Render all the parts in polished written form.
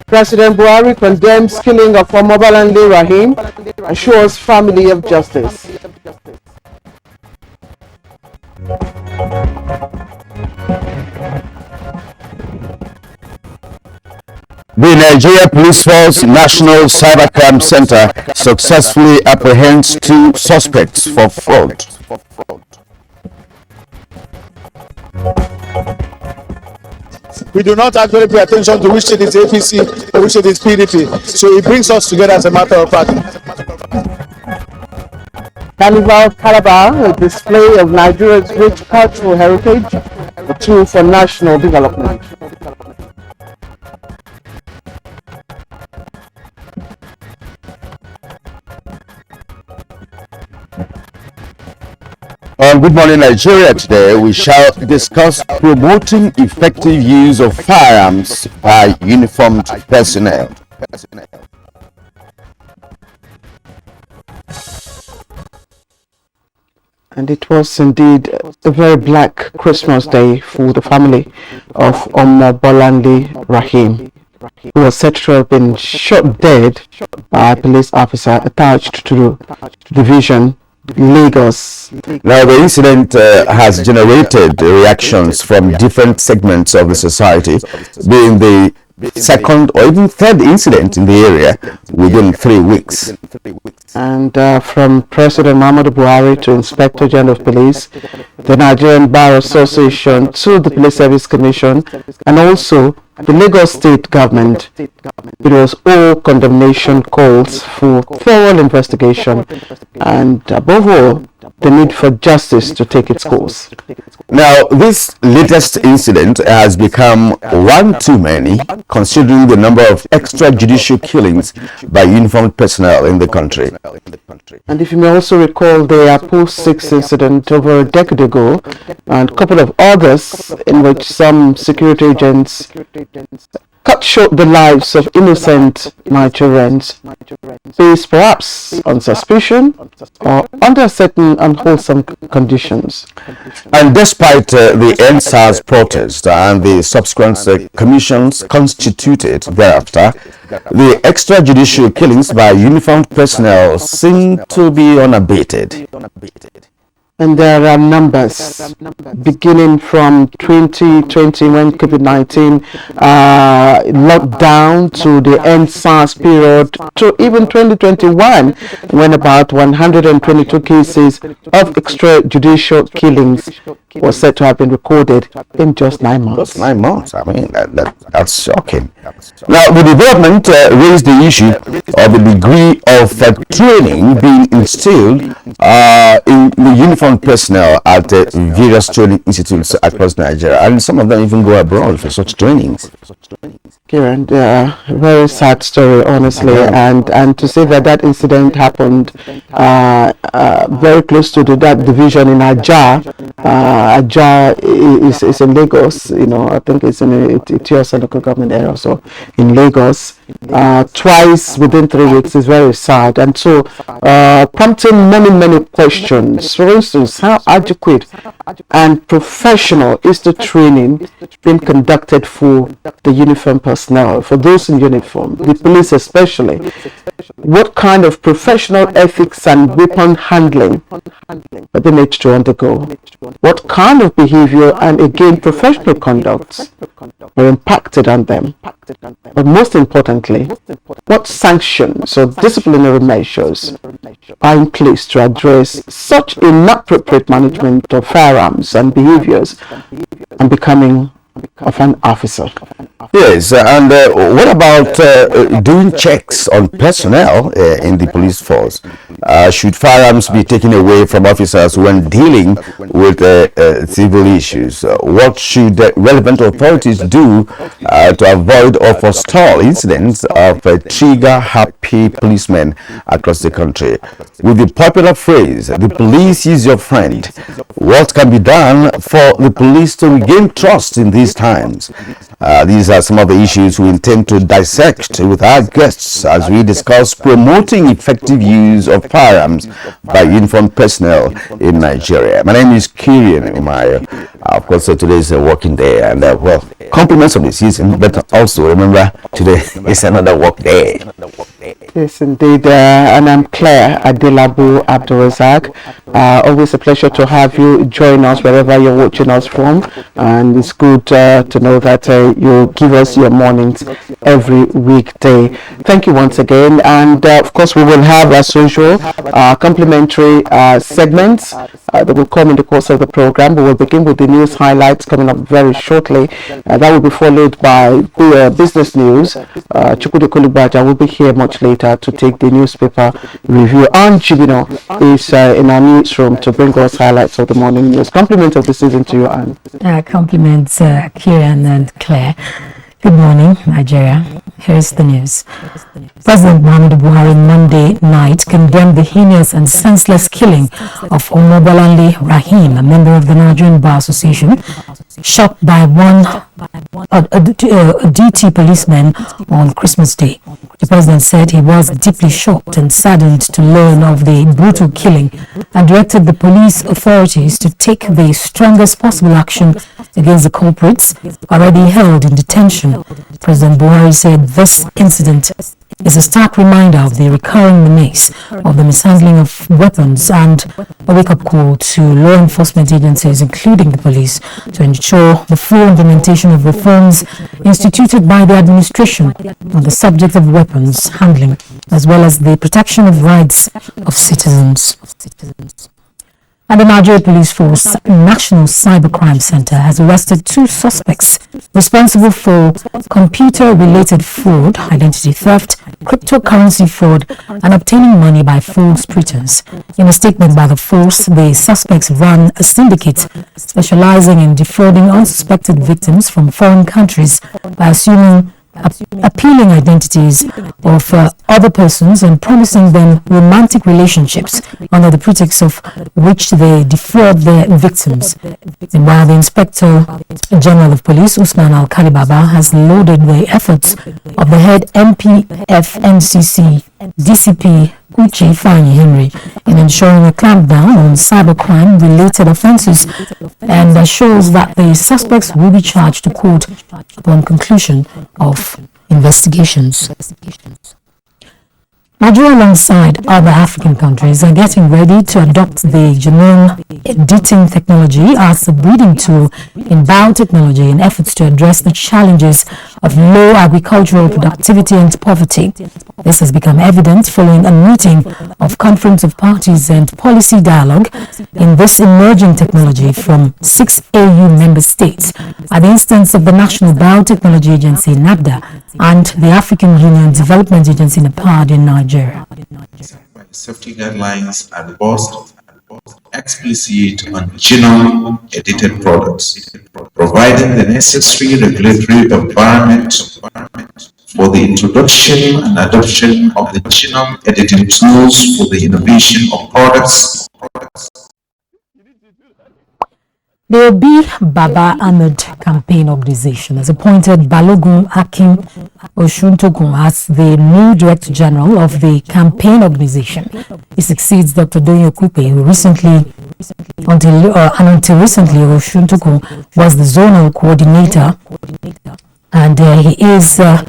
President Buhari condemns killing of former Obalande Rahim, assures family of justice. The Nigeria Police Force National Cybercrime Center successfully apprehends 2 suspects for fraud. We do not actually pay attention to which state is APC or which state is PDP. So it brings us together as a matter of fact. Carnival Calabar, a display of Nigeria's rich cultural heritage, a tool for national development. On Good Morning Nigeria today, we shall discuss promoting effective use of firearms by uniformed personnel. And it was indeed a very black Christmas day for the family of Obalande Rahim, who was said to have been shot dead by a police officer attached to the division Lagos. Now, the incident has generated reactions from different segments of the society, being the second or even third incident in the area within 3 weeks. And from President Muhammadu Buhari to Inspector General of Police, the Nigerian Bar Association to the Police Service Commission, and also the Lagos State government, it was all condemnation calls for thorough investigation and, above all, the need for justice to take its course. Now, this latest incident has become one too many, considering the number of extrajudicial killings by uniformed personnel in the country. And if you may also recall, the Post 6 incident over a decade ago, and a couple of others in which some security agents cut short the lives of innocent Nigerians based perhaps on suspicion or under certain unwholesome conditions. And despite the NSAS protest and the subsequent commissions constituted thereafter, the extrajudicial killings by uniformed personnel seem to be unabated. And there are numbers beginning from 2020 when COVID-19 locked down to the NSAS period to even 2021 when about 122 cases of extrajudicial killings was said to have been recorded in just 9 months. Just 9 months. I mean, that's shocking. Now, the development raised the issue of the degree of training being instilled in the uniformed personnel at various training institutes across Nigeria, and some of them even go abroad for such trainings. Kieran, very sad story, honestly, and to say that incident happened very close to that division in Abuja. Abuja is in Lagos, I think it's in Itios local government area, so in Lagos, twice within 3 weeks is very sad, and so prompting many questions. For instance, how adequate and professional is the training being conducted for the uniform personnel, for those in uniform, the police especially? What kind of professional ethics and weapon handling are they need to undergo? What kind of behavior and again professional conducts are impacted on them? But most importantly, what sanctions or disciplinary measures are in place to address such inappropriate management of firearms and behaviors and becoming of an officer? Yes, and what about doing checks on personnel in the police force? Should firearms be taken away from officers when dealing with civil issues? What should relevant authorities do to avoid or forestall incidents of trigger-happy policemen across the country? With the popular phrase, "the police is your friend," what can be done for the police to regain trust in these times? These are some of the issues we intend to dissect with our guests as we discuss promoting effective use of firearms by uniformed personnel in Nigeria. My name is Kirian Umayo. Of course, today is a working day, and well, compliments of the season, but also remember today is another work day. Yes, indeed. And I'm Claire Adilabu Abdulrazak. Always a pleasure to have you join us wherever you're watching us from. And it's good to know that you give us your mornings every weekday. Thank you once again. And of course, we will have, as usual, complimentary segments that will come in the course of the program. We will begin with the news highlights coming up very shortly. That will be followed by business news. Chukwudi Kolubaja will be here much later to take the newspaper review. And Jibino is in our newsroom to bring us highlights of the morning news. Compliment of the season to you, Anne. Compliments, Kieran and Claire. Good morning, Nigeria. Here's the news. President Muhammadu Buhari Monday night condemned the heinous and senseless killing of Omobolanle Rahim, a member of the Nigerian Bar Association, shot by a DT policeman on Christmas Day. The president said he was deeply shocked and saddened to learn of the brutal killing and directed the police authorities to take the strongest possible action against the culprits already held in detention. President Buhari said this incident is a stark reminder of the recurring menace of the mishandling of weapons and a wake-up call to law enforcement agencies, including the police, to ensure the full implementation of reforms instituted by the administration on the subject of weapons handling, as well as the protection of rights of citizens. And the Nigeria Police Force National Cybercrime Center has arrested 2 suspects responsible for computer-related fraud, identity theft, cryptocurrency fraud, and obtaining money by false pretense. In a statement by the force, the suspects ran a syndicate specializing in defrauding unsuspected victims from foreign countries by assuming appealing identities of other persons and promising them romantic relationships under the pretext of which they defraud their victims. Meanwhile, the Inspector General of Police, Usman Al-Kalibaba, has lauded the efforts of the head MPF NCC DCP Uche Fanyi Henry in ensuring a clampdown on cybercrime-related offences, and shows that the suspects will be charged to court upon conclusion of investigations. Nigeria, alongside other African countries, are getting ready to adopt the genome editing technology as a breeding tool in biotechnology in efforts to address the challenges of low agricultural productivity and poverty. This has become evident following a meeting of Conference of Parties and Policy Dialogue in this emerging technology from 6 AU member states at the instance of the National Biotechnology Agency, NABDA, and the African Union Development Agency, NEPAD, in Nigeria. Safety guidelines are robust, explicit on genome edited products, providing the necessary regulatory environment for the introduction and adoption of the genome editing tools for the innovation of products. The Obi Baba Ahmed Campaign Organization has appointed Balogun Akin Oshuntogun as the new Director General of the campaign organization. He succeeds Dr. Doyo Kupe, who until recently, Oshuntogun was the zonal coordinator, and he is a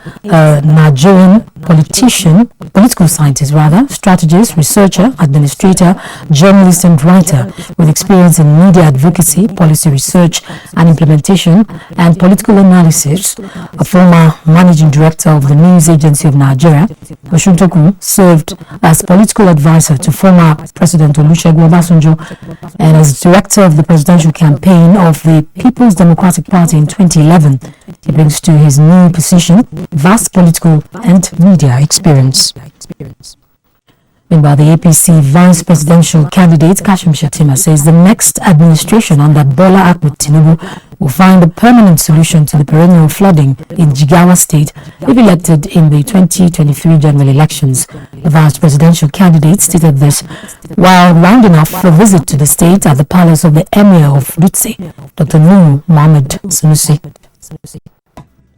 Nigerian political scientist strategist, researcher, administrator, journalist and writer with experience in media advocacy, policy research and implementation, and political analysis. A former managing director of the News Agency of Nigeria, Oshuntogun served as political advisor to former President Olusegun Obasanjo and as director of the presidential campaign of the People's Democratic Party in 2011. He brings to his new position vast political and media experience. Meanwhile, the APC vice presidential candidate Kashim Shettima says the next administration under Bola Ahmed Tinubu will find a permanent solution to the perennial flooding in Jigawa State if elected in the 2023 general elections. The vice presidential candidate stated this while rounding off a visit to the state at the palace of the Emir of Dutse, Dr. Nuhu Mohammed Sanusi.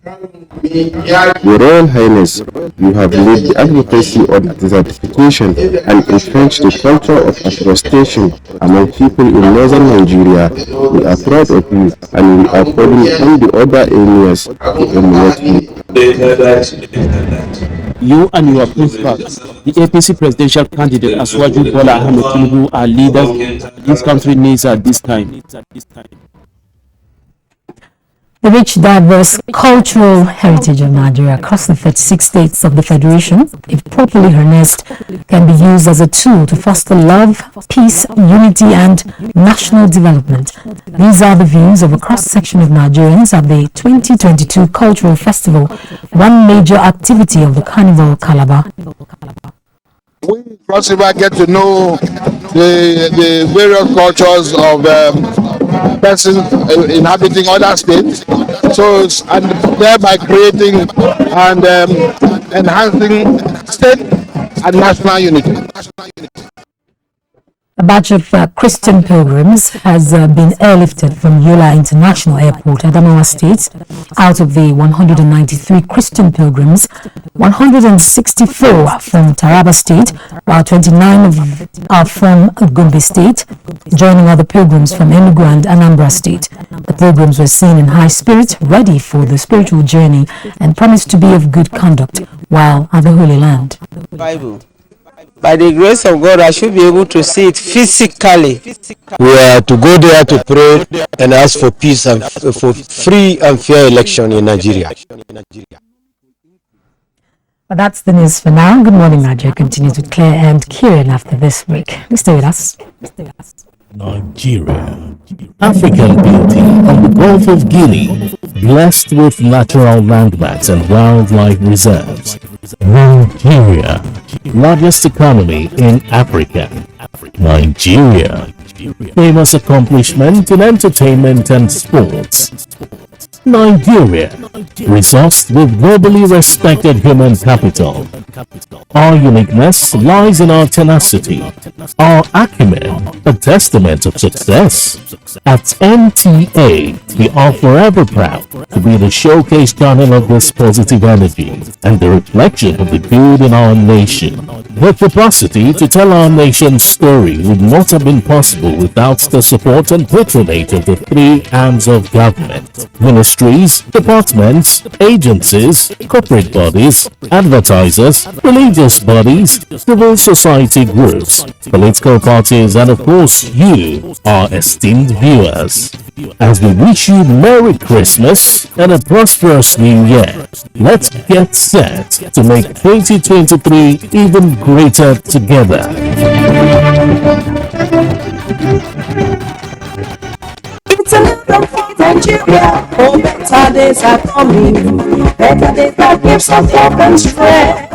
Your Royal Highness, you have led the advocacy on desertification and entrenched the culture of afforestation among people in northern Nigeria. We are proud of you and we are calling on the other areas to emulate you. You and your principals, the APC presidential candidate Aswaju Bola Ahmed Tinubu, are leaders this country needs at this time. The rich, diverse cultural heritage of Nigeria across the 36 states of the Federation, if properly harnessed, can be used as a tool to foster love, peace, unity, and national development. These are the views of a cross-section of Nigerians at the 2022 Cultural Festival, one major activity of the Carnival Calabar. We cross river get to know the various cultures of persons inhabiting other states, so and thereby creating and enhancing state and national unity. A batch of Christian pilgrims has been airlifted from Yola International Airport, Adamawa State. Out of the 193 Christian pilgrims, 164 are from Taraba State, while 29 are from Gombe State, joining other pilgrims from Enugu and Anambra State. The pilgrims were seen in high spirit, ready for the spiritual journey, and promised to be of good conduct while at the Holy Land. Bible. By the grace of God, I should be able to see it physically. We are to go there to pray and ask for peace and for free and fair election in Nigeria. But that's the news for now. Good morning, Nigeria. Continues with Claire and Kieran after this break. Stay with us. Nigeria, African beauty on the Gulf of Guinea, blessed with natural landmarks and wildlife reserves. Nigeria, largest economy in Africa. Nigeria, famous accomplishment in entertainment and sports. Nigeria, resourced with globally respected human capital. Our uniqueness lies in our tenacity, our acumen, a testament of success. At NTA, we are forever proud to be the showcase channel of this positive energy and the reflection of the good in our nation. The capacity to tell our nation's story would not have been possible without the support and patronage of the three arms of government: ministries, departments, agencies, corporate bodies, advertisers, religious bodies, civil society groups, political parties, and of course you, our esteemed viewers. As we wish you Merry Christmas and a prosperous New Year, let's get set to make 2023 even greater together. It's a little for Nigeria. Oh, better days are coming. Better days that gives us hope and strength.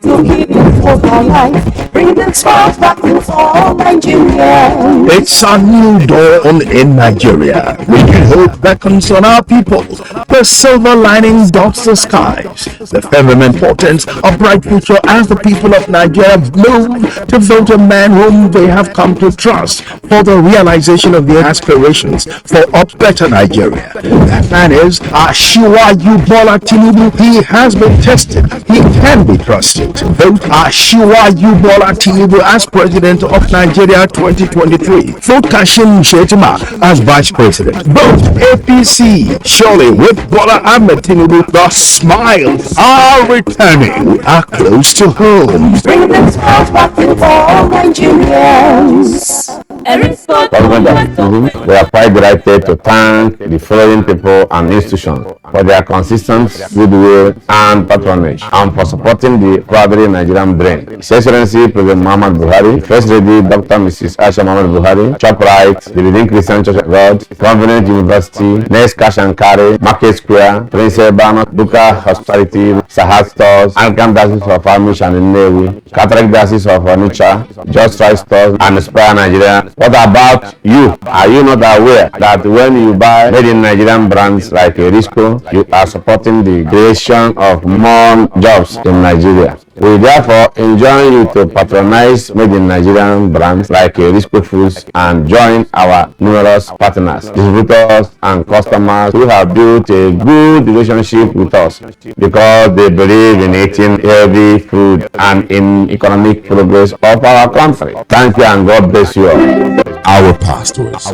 To give you hope and life. Bring the smiles back to all Nigerians. It's a new dawn in Nigeria. Renewed hope beckons on our people. The silver lining dots the skies. The firmament portents a bright future as the people of Nigeria move to vote a man whom they have come to trust for the realization of their aspirations for a better Nigeria. That man is Asiwaju Bola Tinubu. He has been tested. He can be trusted. Vote Asiwaju Bola Tinubu as President of Nigeria 2023. Vote Kashim Shettima as Vice President. Vote APC. Surely with Bola Ahmed Tinubu, the smiles are returning. We are close to home. Bring the smiles back to all Nigerians. We are quite delighted to thank the following people and institutions for their consistent goodwill and patronage and for supporting the Quadri Nigerian brain. His Excellency President Muhammad Buhari, First Lady Dr. Mrs. Aisha Muhammad Buhari, Shoprite, the Redeemed Christian Church of God, Covenant University, Next Cash and Carry, Market Square, Prince Ebano, Duka Hospitality, Sahat Stores, Anglican Diocese of Amish and Nnewi, Catholic Diocese of Onitsha, Just Right Stores, and Aspire Nigeria. What about you? Are you not aware that when you buy made in Nigerian brands like Erisco, you are supporting the creation of more jobs in Nigeria? We therefore enjoin you to patronize made in Nigerian brands like Risco Foods and join our numerous partners, distributors and customers who have built a good relationship with us because they believe in eating healthy food and in economic progress of our country. Thank you and God bless you all. Our pastors,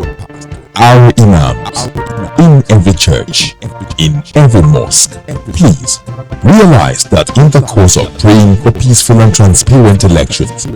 our imams, in every church, in every mosque. Please realize that in the course of praying for peaceful and transparent elections,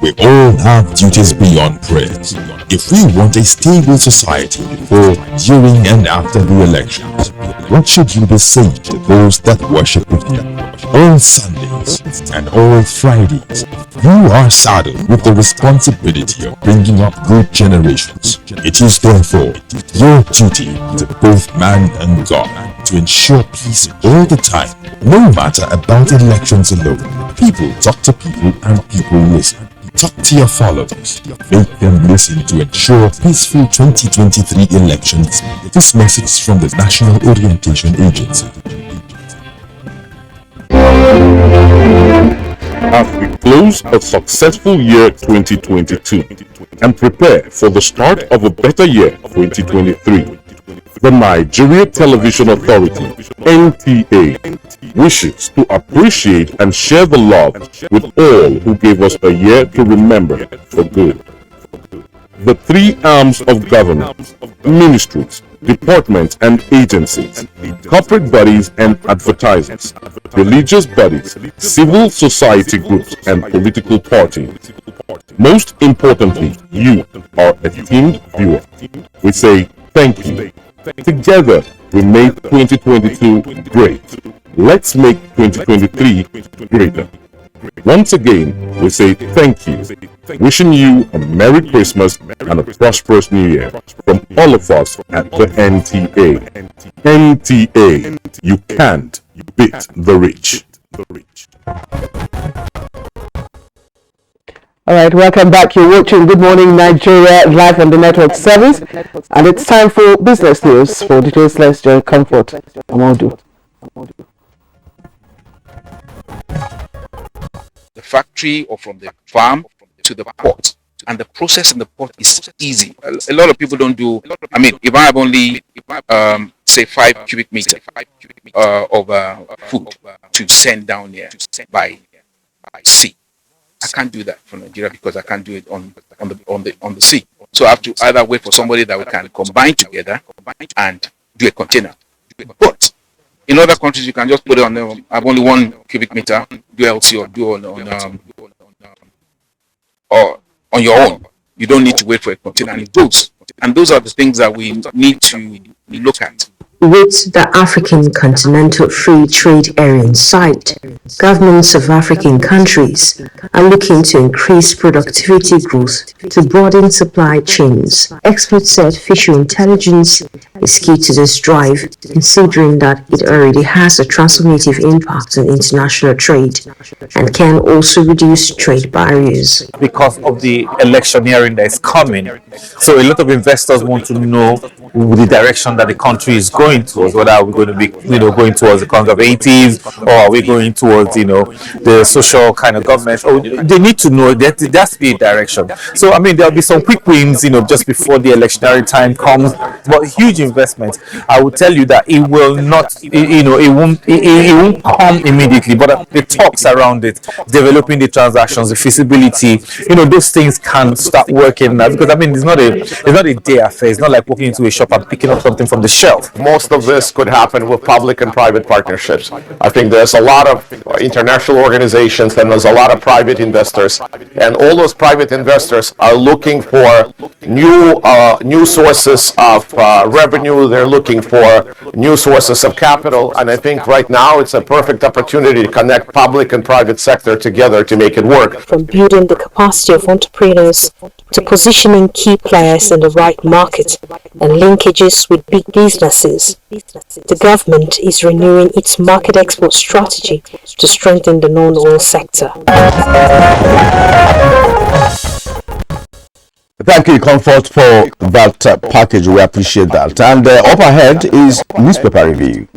we all have duties beyond prayers. If we want a stable society before, during and after the elections, what should you be saying to those that worship with you? All Sundays and all Fridays, you are saddled with the responsibility of bringing up good generations. It is therefore your duty to both man and God to ensure peace all the time, no matter about elections alone. People talk to people and people listen. Talk to your followers. Make them listen to ensure peaceful 2023 elections. This message from the National Orientation Agency. As we close a successful year 2022 and prepare for the start of a better year 2023, the Nigeria Television Authority, NTA, wishes to appreciate and share the love with all who gave us a year to remember for good. The three arms of government, ministries, departments and agencies, corporate bodies and advertisers, religious bodies, civil society groups and political parties. Most importantly, you, our esteemed viewer. We say thank you. Together, we made 2022 great. Let's make 2023 greater. Once again, we say thank you, wishing you a Merry Christmas and a prosperous New Year from all of us at the NTA. NTA, you can't beat the rich. All right, welcome back. You're watching Good Morning Nigeria live on the network service, and it's time for business news. For details, let's join Comfort Amodu. The factory or from the farm to the port, and the process in the port is easy. A lot of people don't do. I mean, if I have only say 5 cubic meters of food to send down here by sea, I can't do that from Nigeria because I can't do it on the sea. So I have to either wait for somebody that we can combine together and do a container. But in other countries, you can just put it on. I have only 1 cubic meter, do LC or do on your own. You don't need to wait for a container, and it goes. And those are the things that we need to look at. With the African Continental Free Trade Area in sight, governments of African countries are looking to increase productivity growth to broaden supply chains. Experts said fishery intelligence is key to this drive, considering that it already has a transformative impact on international trade and can also reduce trade barriers. Because of the electioneering that is coming, so a lot of investors want to know the direction that the country is going towards, whether are we going to be going towards the conservatives, or are we going towards the social kind of government. Or they need to know that there has to be a direction. So I mean, there'll be some quick wins just before the electionary time comes, but huge investment. I will tell you that it will not, it won't come immediately, but the talks around it, developing the transactions, the feasibility, those things can start working now, because I mean, it's not a day affair. It's not like walking into a shop and picking up something from the shelf. Most of this could happen with public and private partnerships. I think there's a lot of international organizations and there's a lot of private investors, and all those private investors are looking for new sources of revenue. They're looking for new sources of capital, and I think right now it's a perfect opportunity to connect public and private sector together to make it work. From building the capacity of entrepreneurs to positioning key players in the right market and linkages with big businesses, the government is renewing its market export strategy to strengthen the non-oil sector. Thank you, Comfort, for that package. We appreciate that. And up ahead is newspaper review.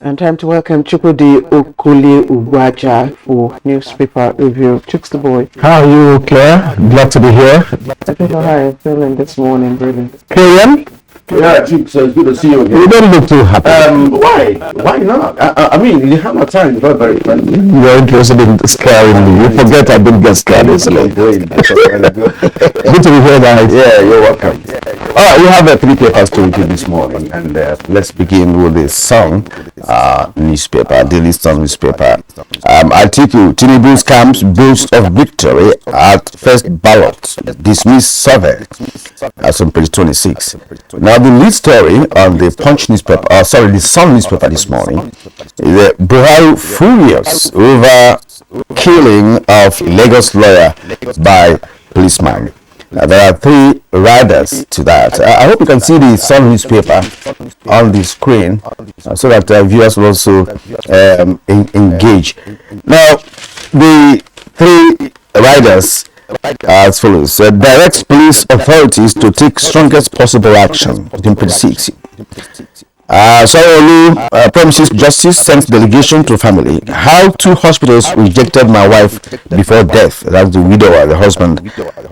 And time to welcome Chukwudi Okuli Ugwaja for newspaper review. Chooks the boy. How are you, Claire? Glad to be here. I don't know how you're feeling this morning, really. KM? Yeah, Chief, so it's good to see you again. You don't look too happy. Why? Why not? I mean, you have my time. You're very friendly. You're interested in scaring me. You forget I didn't get scared easily. Good to be here, guys. Yeah, you're welcome. All right, we have 3 papers to review this morning, and let's begin with the Sun newspaper, Daily Sun newspaper. Article: Tinubu's camps boast of victory at first ballot, dismiss survey. That's on page 26. Now, the lead story on the Punch newspaper, the Sun newspaper this morning, is Buhari furious over killing of Lagos lawyer by policeman. There are 3 riders to that. I hope you can see the Sun newspaper on the screen so that viewers will also engage. Now, the 3 riders as follows: directs police authorities to take strongest possible action. Within page 6. Sanwo-Olu promises justice, sends delegation to family. How 2 hospitals rejected my wife before death. That's the widower, the husband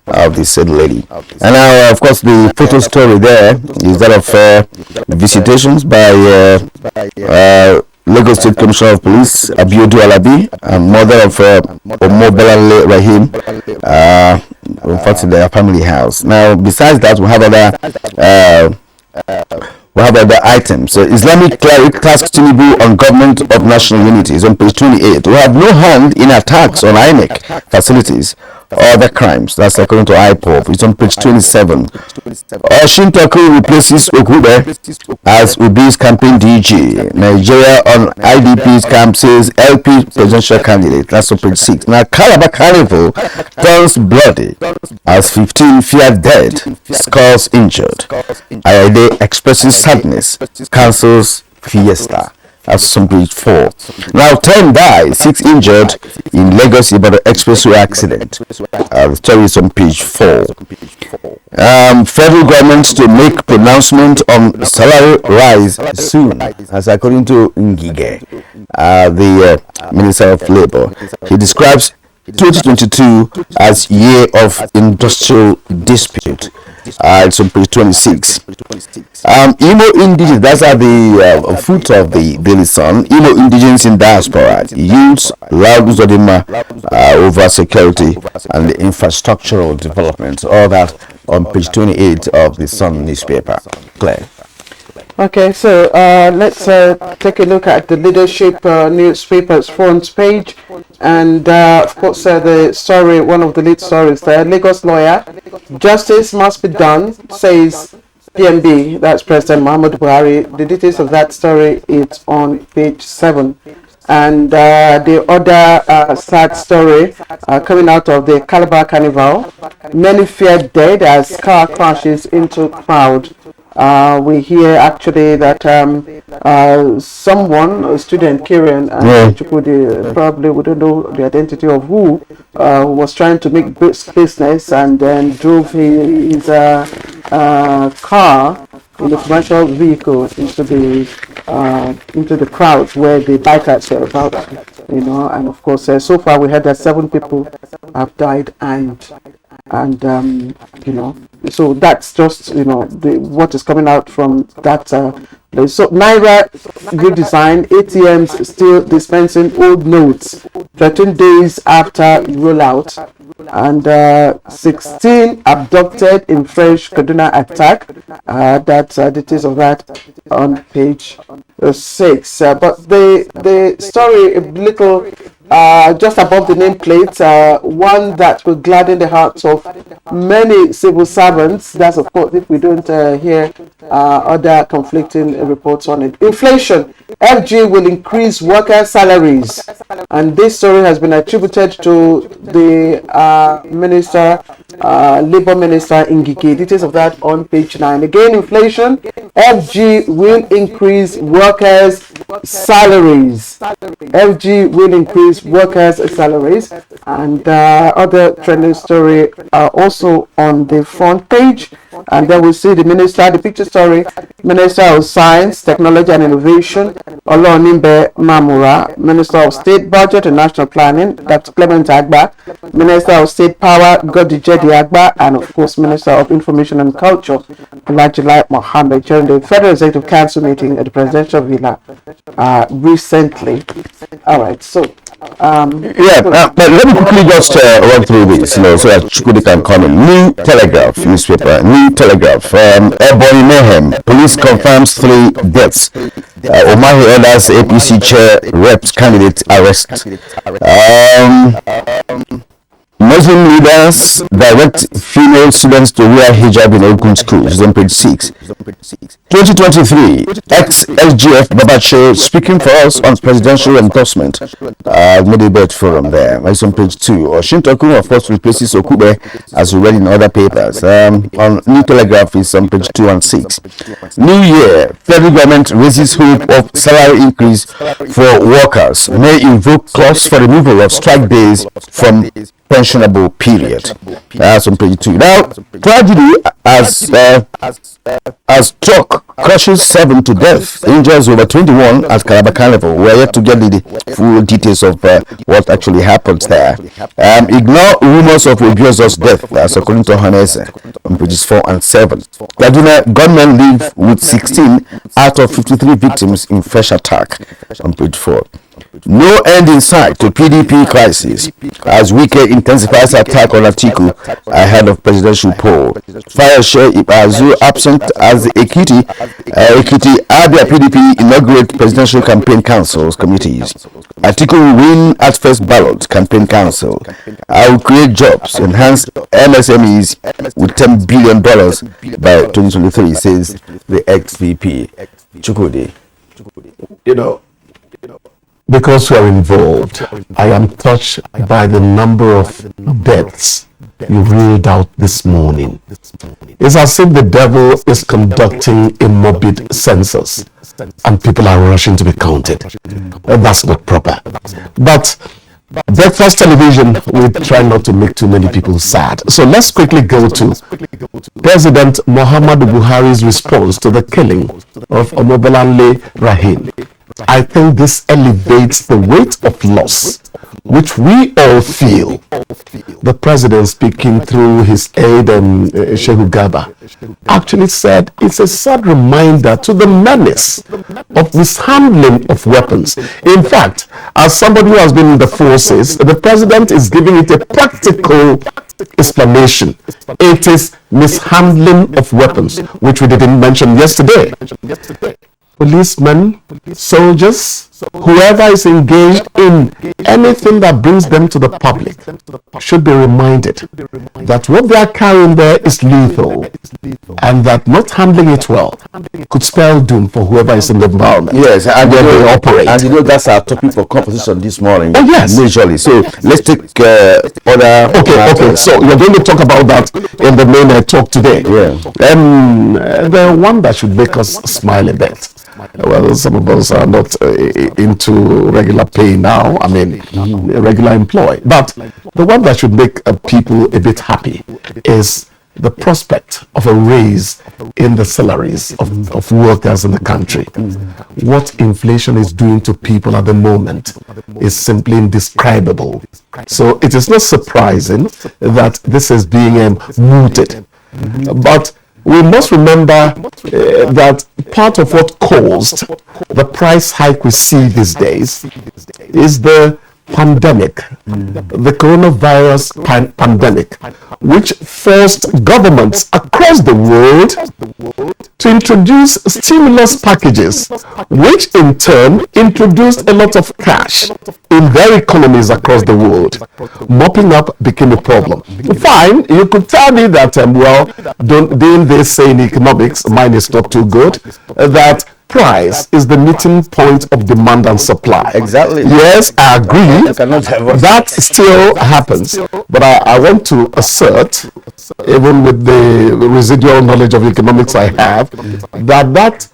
of the said lady. And now, of course, the photo story there is that of visitations by Lagos State Commissioner of Police Abuja Alabi and mother of Omobolale Rahim, in their family house. Now, besides that, we have other items. Islamic cleric tasks Tinubu on government of national unity is on page 28. We have no hand in attacks on INEC facilities or other crimes. That's according to IPOB. It's on page 27. Oshin Toku replaces Okube as Ubi's campaign DG. Nigeria on IDP's camp says LP presidential candidate. That's on page 6. Now, Calabar Carnival turns bloody as 15 feared dead, scores injured. Ayade expresses sadness, cancels fiesta. That's on page 4. Now, 10 died, 6 injured in Lagos Ibadan expressway accident. The story is on page 4. Federal government to make pronouncement on salary rise soon, as according to Ngige, the Minister of Labour. He describes 2022 as year of industrial dispute. It's on page 26. Imo indigenous, that's at the foot of the Daily Sun. Imo indigenous in diaspora youths loud Uzodima over security and the infrastructural development. All that on page 28 of the Sun newspaper. Claire. Okay, so let's take a look at the leadership newspaper's front page, and of course the story, one of the lead stories there, Lagos lawyer, justice must be done, says PMB, that's President Muhammadu Buhari. The details of that story is on page 7. And the other sad story coming out of the Calabar Carnival, many feared dead as car crashes into crowd. We hear actually that someone, a student, Kieran, Chukwudi, probably we don't know the identity of who, was trying to make business and then drove his car in a commercial vehicle into the crowd where the bikers were about, and of course so far we heard that 7 people have died and so that's just what is coming out from that. So Naira redesign, ATMs still dispensing old notes 13 days after rollout, and 16 abducted in French Kaduna attack. That's details of that on page 6. But the story a little just above the nameplate, one that will gladden the hearts of many civil servants. That's of course if we don't hear other conflicting reports on it. Inflation, FG will increase worker salaries, and this story has been attributed to the Labour Minister Ngige. Details of that on page 9. Again, inflation, FG will increase workers' salaries. FG will increase workers' salaries, and other trending story are also on the front page. And then we see the picture story, Minister of Science, Technology and Innovation, Olonimbe Mamura, Minister of State Budget and National Planning, Dr. Clement Agba, Minister of State Power, Godijedi Agba, and of course, Minister of Information and Culture, Alhaji Mohammed, during the Federal Executive Council meeting at the Presidential Villa recently. All right, so but let me quickly just run through this, so that Chukudi can comment. New Telegraph newspaper, New Telegraph, Ebony Mayhem, police confirms 3 deaths. Omahi orders APC chair reps candidate arrest. Muslim leaders direct female students to wear hijab in Ogun schools, on page 6. 2023, ex-SGF Babacho speaking for us on presidential endorsement. Modibet forum there. It's on page 2. Oshintoku, of course, replaces Okube, as we read in other papers. On New Telegraph is on page 2 and 6. New year, federal government raises hope of salary increase for workers. May invoke clause for removal of strike days from pensionable period. That's on page 2. Now, tragedy as truck crushes 7 to death, injures over 21 at Calabar Carnival. We are yet to get the full details of what actually happened there. Ignore rumors of Obiozo's death, as according to Hanese, on pages 4 and 7. Kaduna gunmen live with 16 out of 53 victims in fresh attack, on page 4. No end in sight to PDP crisis as Wike intensifies attack on Atiku ahead of presidential poll. Fire share Ibazu absent as the Ekiti Abia PDP inaugurate presidential campaign councils committees. Atiku will win at first ballot campaign council. I will create jobs, enhance MSMEs with $10 billion by 2023, says the ex-VP. Chukudi. Because we are involved, I am touched by the number of deaths you read out this morning. It's as if the devil is conducting a morbid census and people are rushing to be counted. That's not proper. But breakfast television, we try not to make too many people sad. So let's quickly go to President Muhammadu Buhari's response to the killing of Omobolanle Rahim. I think this elevates the weight of loss, which we all feel. The president, speaking through his aide, Shehu Gaba, actually said it's a sad reminder to the menace of mishandling of weapons. In fact, as somebody who has been in the forces, the president is giving it a practical explanation. It is mishandling of weapons, which we didn't mention yesterday. Policemen, soldiers, whoever is engaged in anything that brings them to the public should be reminded that what they are carrying there is lethal, and that not handling it well could spell doom for whoever is in the environment. Yes, and they operate. And that's our topic for conversation this morning. Oh yes, majorly. So let's take other. Okay. So you're going to talk about that in the main talk today. Yeah. The one that should make us smile a bit. Well, some of us are not into regular pay now. I mean, regular employ. But the one that should make people a bit happy is the prospect of a raise in the salaries of workers in the country. What inflation is doing to people at the moment is simply indescribable. So it is not surprising that this is being mooted. But we must remember that part of what caused the price hike we see these days is the pandemic, the coronavirus pandemic, which forced governments across the world to introduce stimulus packages, which in turn introduced a lot of cash in their economies across the world. Mopping up became a problem. Fine, you could tell me that, didn't they say in economics, mine is not too good, that price is the meeting point of demand and supply. Exactly. Yes, I agree. That still happens. But I want to assert, even with the residual knowledge of economics I have, that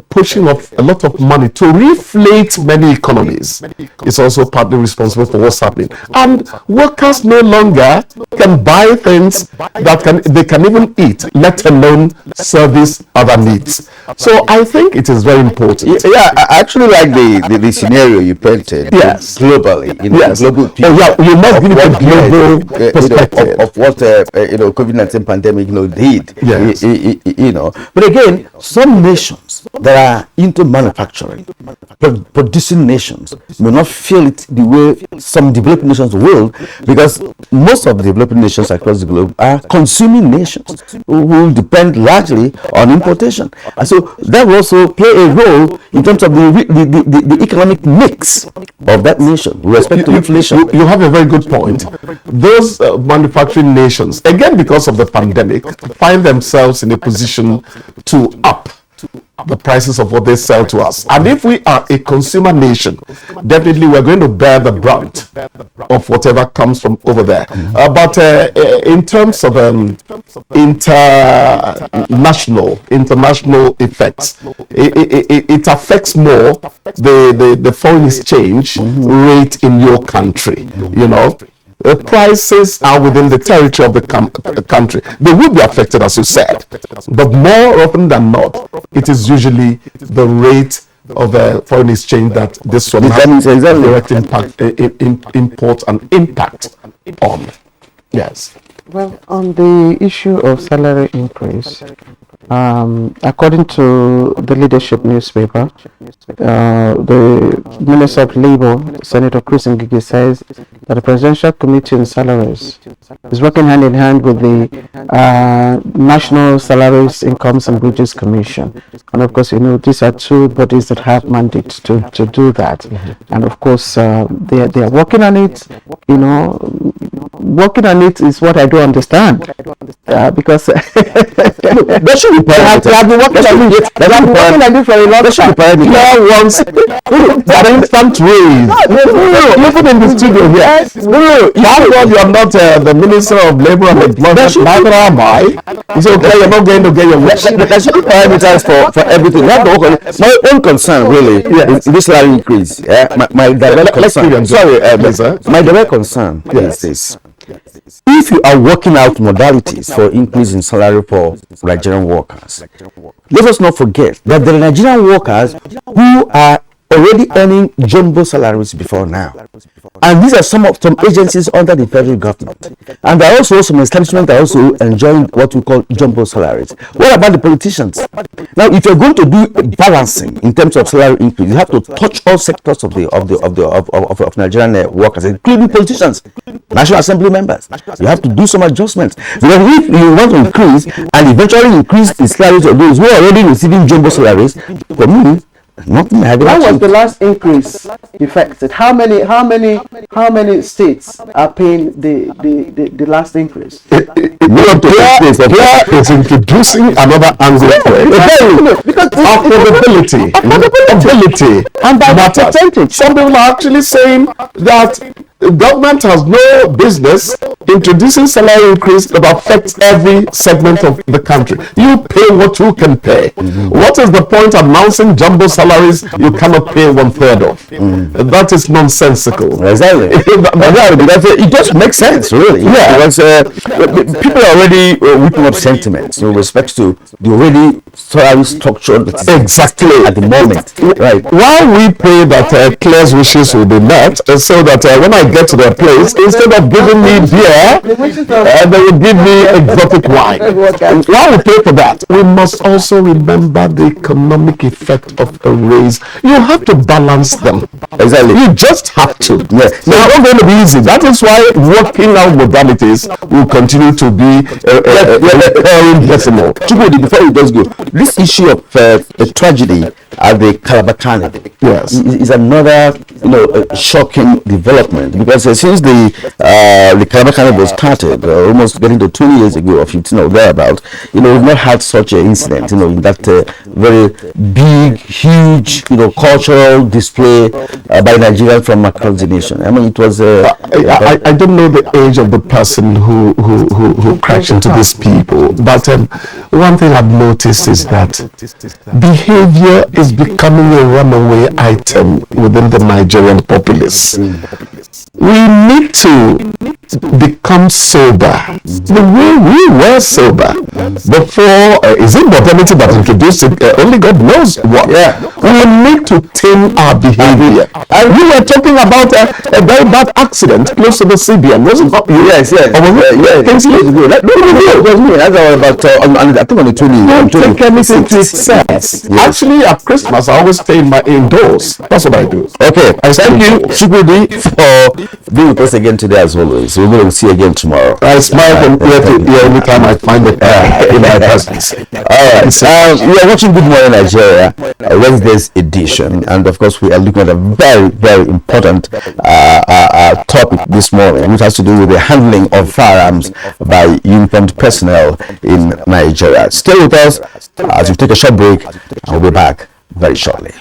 pushing of a lot of money to reflate many economies is also partly responsible for what's happening. And workers no longer can buy things that they can even eat, let alone service other needs. So I think it is very important. Yeah, I actually like the scenario you painted. Yes. Globally, global. You must give it a global perspective of what COVID-19 pandemic did. Yes. But again, some nations that are into manufacturing, producing nations, may not feel it the way some developing nations will, because most of the developing nations across the globe are consuming nations who depend largely on importation, and so that will also play a role in terms of the economic mix of that nation with respect to inflation. You have a very good point. Those manufacturing nations, again because of the pandemic, find themselves in a position to up the prices of what they sell to us. And if we are a consumer nation, definitely we're going to bear the brunt of whatever comes from over there. But in terms of international effects, it affects more the foreign exchange rate in your country, The prices are within the territory of the country. They will be affected, as you said, but more often than not, it is usually the rate of foreign exchange that this one has a direct import and impact on. Yes. Well, on the issue of salary increase, according to the Leadership newspaper, the Minister of Labour, Senator Chris Ngige, says that the Presidential Committee on Salaries is working hand in hand with the National Salaries, Incomes and Wages Commission. And of course, these are two bodies that have mandates to do that. And of course, they are working on it. Working on it is what I do understand, because that should be part they have been working on it. They have been working on it for a long time. Here once that instant raise. Even in the studio here. Thank God you are not the Minister of Labour and Employment. Neither am I. It's okay. You're not going to get your wish. There should be parameters for everything. My own concern really is this salary increase. My direct concern. Sorry, my direct concern is this. If you are working out modalities for increase in salary for Nigerian workers, let us not forget that there are Nigerian workers who are already earning jumbo salaries before now, and these are some agencies under the federal government, and there are also some establishments that are also enjoying what we call jumbo salaries. What about the politicians? Now, if you're going to do balancing in terms of salary increase, you have to touch all sectors of Nigerian workers, including politicians, National Assembly members. You have to do some adjustments, because if you want to increase and eventually increase the salaries of those who are already receiving jumbo salaries, for me, nothing. When was the last increase effected? How many states are paying the last increase? Here is introducing another angle for it. Because affordability and by the percentage. Some people are actually saying that the government has no business introducing salary increase that affects every segment of the country. You pay what you can pay. What is the point of announcing jumbo salaries you cannot pay 1/3 of? That is nonsensical. Exactly. It just makes sense, really. Yeah. Because people are already whipping up sentiments with respect to the already salary structure that is exactly at the moment. Right. While we pray that Claire's wishes will be met, so that when I get to their place, instead of giving me beer, they will give me exotic wine. While we pay for that, we must also remember the economic effect of a raise. You have to balance them. Exactly. You just have to. Yes. It's not going to be easy. That is why working out modalities will continue to be a decimal. Before we just go, this issue of a tragedy at the Calabar Carnival is another shocking development. because since the Calabar Carnival started, almost getting to 20 years ago or 15 or thereabout, we've not had such an incident, in that very big, huge, cultural display by Nigerians from across the nation. I mean, it was. I don't know the age of the person who crashed into these people, but one thing I've noticed is that behavior is becoming a runaway item within the Nigerian populace. We need to become sober the way we were sober before. Is it modernity that introduced it? Only God knows what. We need to tame our behavior. And we were talking about a very bad accident close to the CBN, wasn't it? Yes. Kingsley? No, it was me. That's about, I think on the 20. Don't take anything to excess. Actually, at Christmas, I always stay indoors. That's what I do. Okay, thank you, Chukwudi, for being with us again today as always. We're going to see you again tomorrow. I smile from ear to ear anytime I find it in my presence. Alright, we are watching Good Morning Nigeria, Wednesday's edition, and of course we are looking at a very, very important topic this morning, which has to do with the handling of firearms by uniformed personnel in Nigeria. Stay with us as we take a short break, and we'll be back very shortly.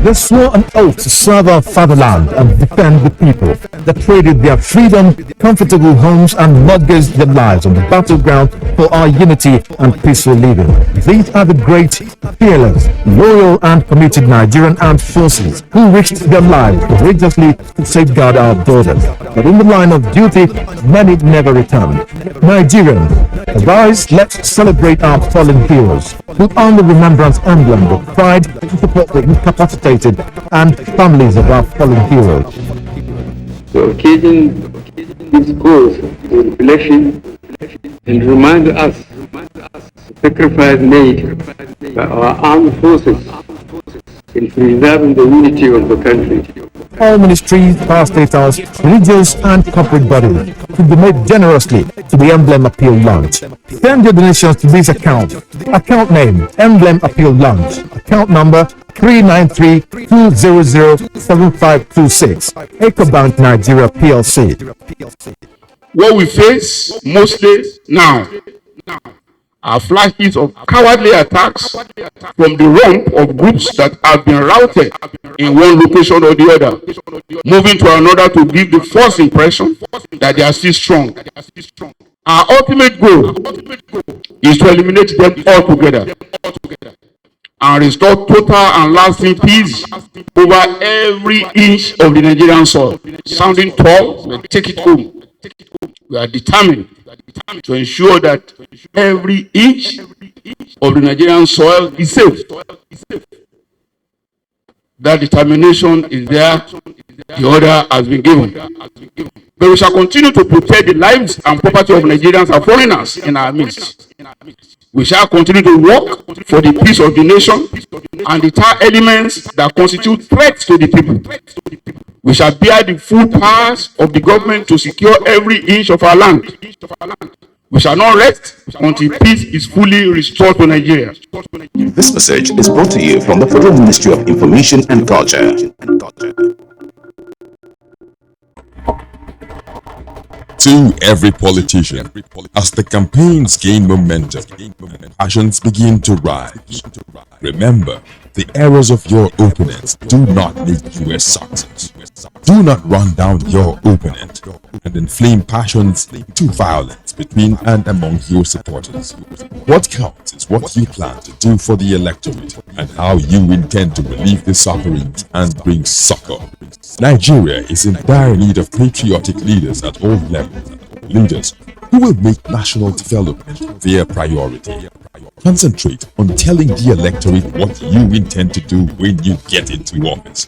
They swore an oath to serve our fatherland and defend the people. They traded their freedom, comfortable homes, and mortgaged their lives on the battleground for our unity and peaceful living. These are the great, fearless, loyal, and committed Nigerian armed forces who risked their lives courageously to safeguard our borders. But in the line of duty, many never returned. Nigerians, arise, let's celebrate our fallen heroes. Put on the remembrance emblem with pride to support the incapacitated and families of our fallen heroes. The occasion this calls for reflection and remind us the sacrifice made by our armed forces in preserving the unity of the country. All ministries, parastatals, religious and corporate bodies should donate generously to the Emblem Appeal Launch. Send your donations to this account. Account name, Emblem Appeal Launch. Account number 393-200-7526. EcoBank Nigeria PLC. What we face mostly now are flashes of cowardly attacks from the rump of groups that have been routed in one location or the other, moving to another to give the false impression that they are still strong. Our ultimate goal is to eliminate them altogether and restore total and lasting peace over every inch of the Nigerian soil. Sounding tall, we'll take it home. We are determined to ensure that every inch of the Nigerian soil is safe. That determination is there. The order has been given. But we shall continue to protect the lives and property of Nigerians and foreigners in our midst. We shall continue to work for the peace of the nation and deter elements that constitute threats to the people. We shall bear the full powers of the government to secure every inch of our land. We shall not rest until peace is fully restored to Nigeria. This message is brought to you from the Federal Ministry of Information and Culture. To every politician, as the campaigns gain momentum and passions begin to rise, remember, the errors of your opponents do not make you a success. Do not run down your opponent and inflame passions to violence between and among your supporters. What counts is what you plan to do for the electorate and how you intend to relieve the sufferings and bring succor. Nigeria is in dire need of patriotic leaders at all levels. Leaders who will make national development their priority. Concentrate on telling the electorate what you intend to do when you get into office.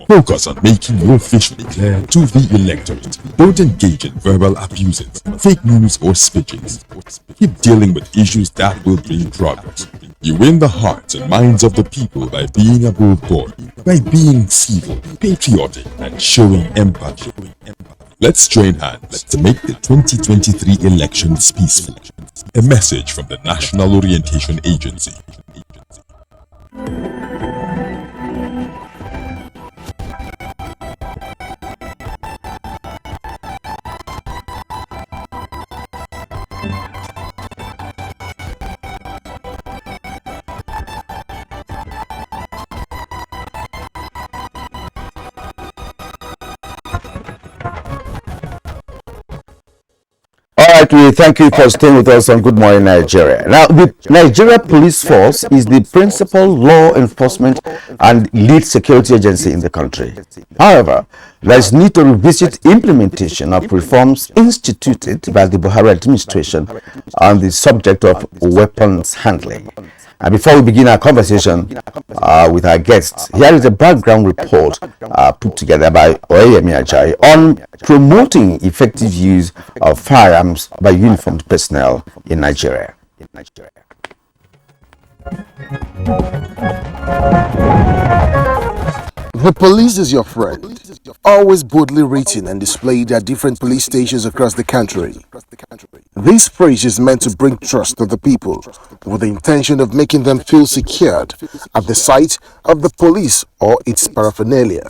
Focus on making your vision clear to the electorate. Don't engage in verbal abuses, fake news or speeches. Keep dealing with issues that will bring progress. You win the hearts and minds of the people by being above board, by being civil, patriotic, and showing empathy. Let's join hands to make the 2023 elections peaceful. A message from the National Orientation Agency. we thank you for staying with us on Good Morning Nigeria. Now, the Nigeria Police Force is the principal law enforcement and lead security agency in the country. However, there is need to revisit implementation of reforms instituted by the Buhari administration on the subject of weapons handling. And before we begin our conversation with our guests, here is a background report put together by Oyemi Ajayi on promoting effective use of firearms by uniformed personnel in Nigeria. The police is your friend, always boldly written and displayed at different police stations across the country. This phrase is meant to bring trust to the people with the intention of making them feel secured at the sight of the police or its paraphernalia.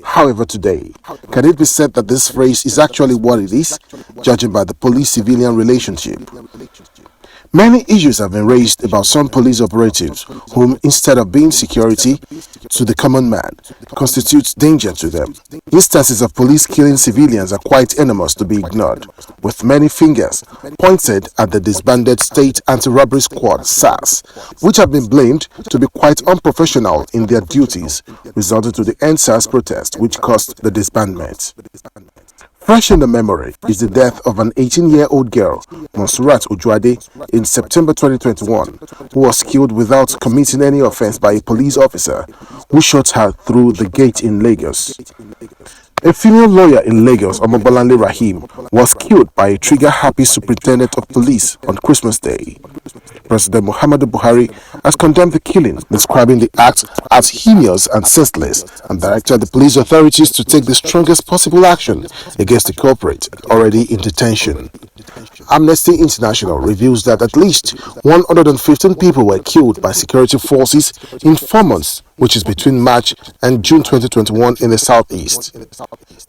However, today, can it be said that this phrase is actually what it is, judging by the police-civilian relationship? Many issues have been raised about some police operatives whom, instead of being security to the common man, constitutes danger to them. Instances of police killing civilians are quite enormous to be ignored, with many fingers pointed at the disbanded State Anti-Robbery Squad (SARS), which have been blamed to be quite unprofessional in their duties, resulting to the NSAS protest which caused the disbandment. Fresh in the memory is the death of an 18-year-old girl, Monsurat Ojuade, in September 2021, who was killed without committing any offense by a police officer who shot her through the gate in Lagos. A female lawyer in Lagos, Omobolanle Rahim, was killed by a trigger-happy superintendent of police on Christmas Day. President Muhammadu Buhari has condemned the killing, describing the act as heinous and senseless, and directed the police authorities to take the strongest possible action against the culprit already in detention. Amnesty International reveals that at least 115 people were killed by security forces in 4 months, which is between March and June 2021 in the southeast.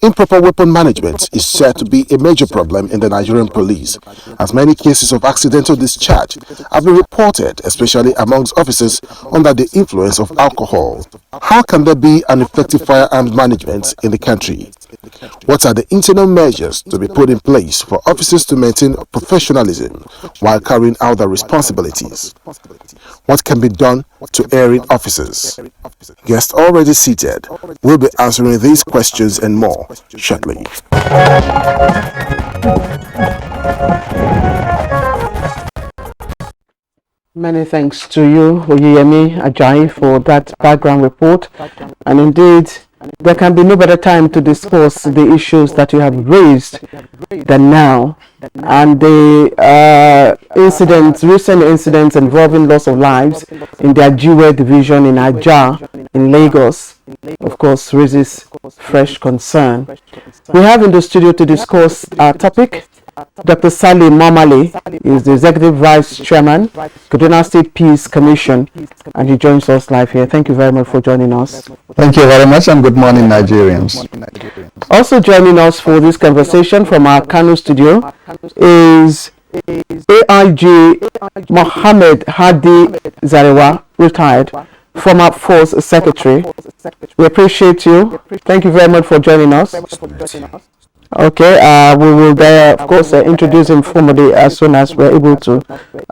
Improper weapon management is said to be a major problem in the Nigerian police, as many cases of accidental discharge have been reported, especially amongst officers under the influence of alcohol. How can there be an effective firearms management in the country? What are the internal measures to be put in place for officers to maintain professionalism while carrying out their responsibilities? What can be done to erring officers? Guests already seated will be answering these questions and more shortly. Many thanks to you, Oyemi Ajayi, for that background report. And indeed, there can be no better time to discuss the issues that you have raised than now. And the recent incidents involving loss of lives in the Ajiwe division in Abuja in Lagos, of course, raises fresh concern. We have in the studio to discuss our topic Dr. Sally Momale is the Executive Vice Chairman, Kaduna State Peace Commission, and he joins us live here. Thank you very much for joining us. Thank you very much, and good morning, Nigerians. Also joining us for this conversation from our Kano studio is AIG Mohammed Hadi Zarewa, retired, former Force Secretary. We appreciate you. Thank you very much for joining us. Okay, we will of course introduce him formally as soon as we're able to,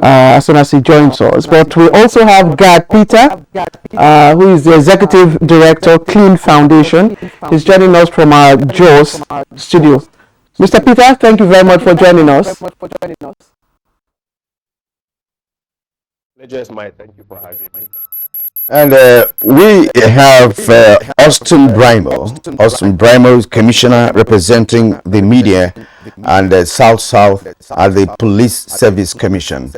as soon as he joins us. But we also have Gad Peter, who is the Executive Director, Clean Foundation. He's joining us from our Jos studio. Mr. Peter, thank you very much for joining us. Thank you for having me. And we have Austin Brimo. Austin Brimo is Commissioner representing the media and South-South at the Police Service Commission.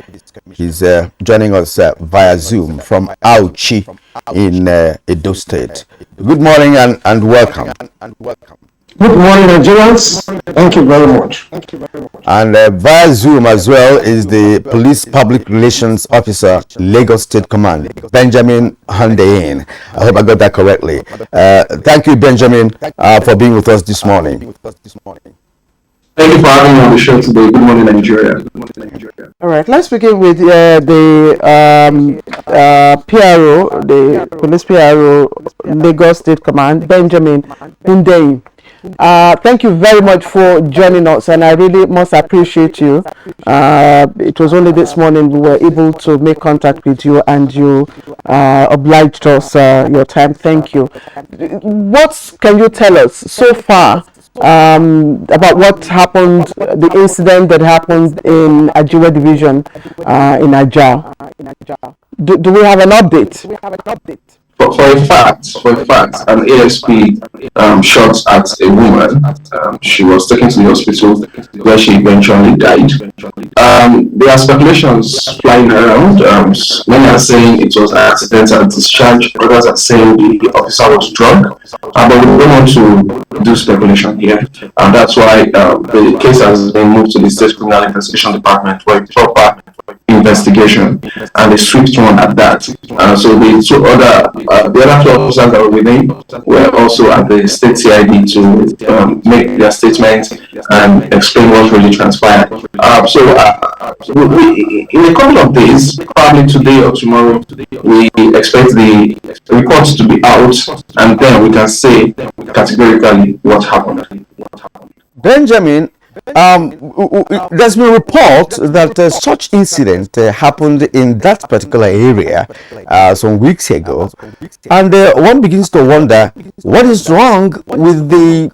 He's joining us via Zoom from Auchi in Edo State. Good morning and welcome. Good morning, Nigerians. Thank you very much. And via Zoom as well is the Police Public Relations Officer, Lagos State Command, Benjamin Handeyin. I hope I got that correctly. Thank you, Benjamin, for being with us this morning. Thank you for having me on the show today. Good morning, Nigeria. All right, let's begin with the PRO, the Police PRO, Lagos State Command, Benjamin Handeyin. Thank you very much for joining us, and I really must appreciate you. It was only this morning we were able to make contact with you, and you obliged us your time. Thank you. What can you tell us so far about what happened, the incident that happened in Abuja division in Ajah? Do we have an update? For a fact, an ASP shot at a woman. She was taken to the hospital where she eventually died. There are speculations flying around. Many are saying it was an accidental discharge. Others are saying the officer was drunk. But we don't want to do speculation here. And that's why the case has been moved to the State Criminal Investigation Department for a proper investigation, and a swift one at that. So the other two officers that were with him were also at the state CID to make their statements and explain what really transpired. In a couple of days, probably today or tomorrow, we expect the reports to be out, and then we can say categorically what happened. Benjamin, there's been a report that such incident happened in that particular area some weeks ago, and one begins to wonder what is wrong with the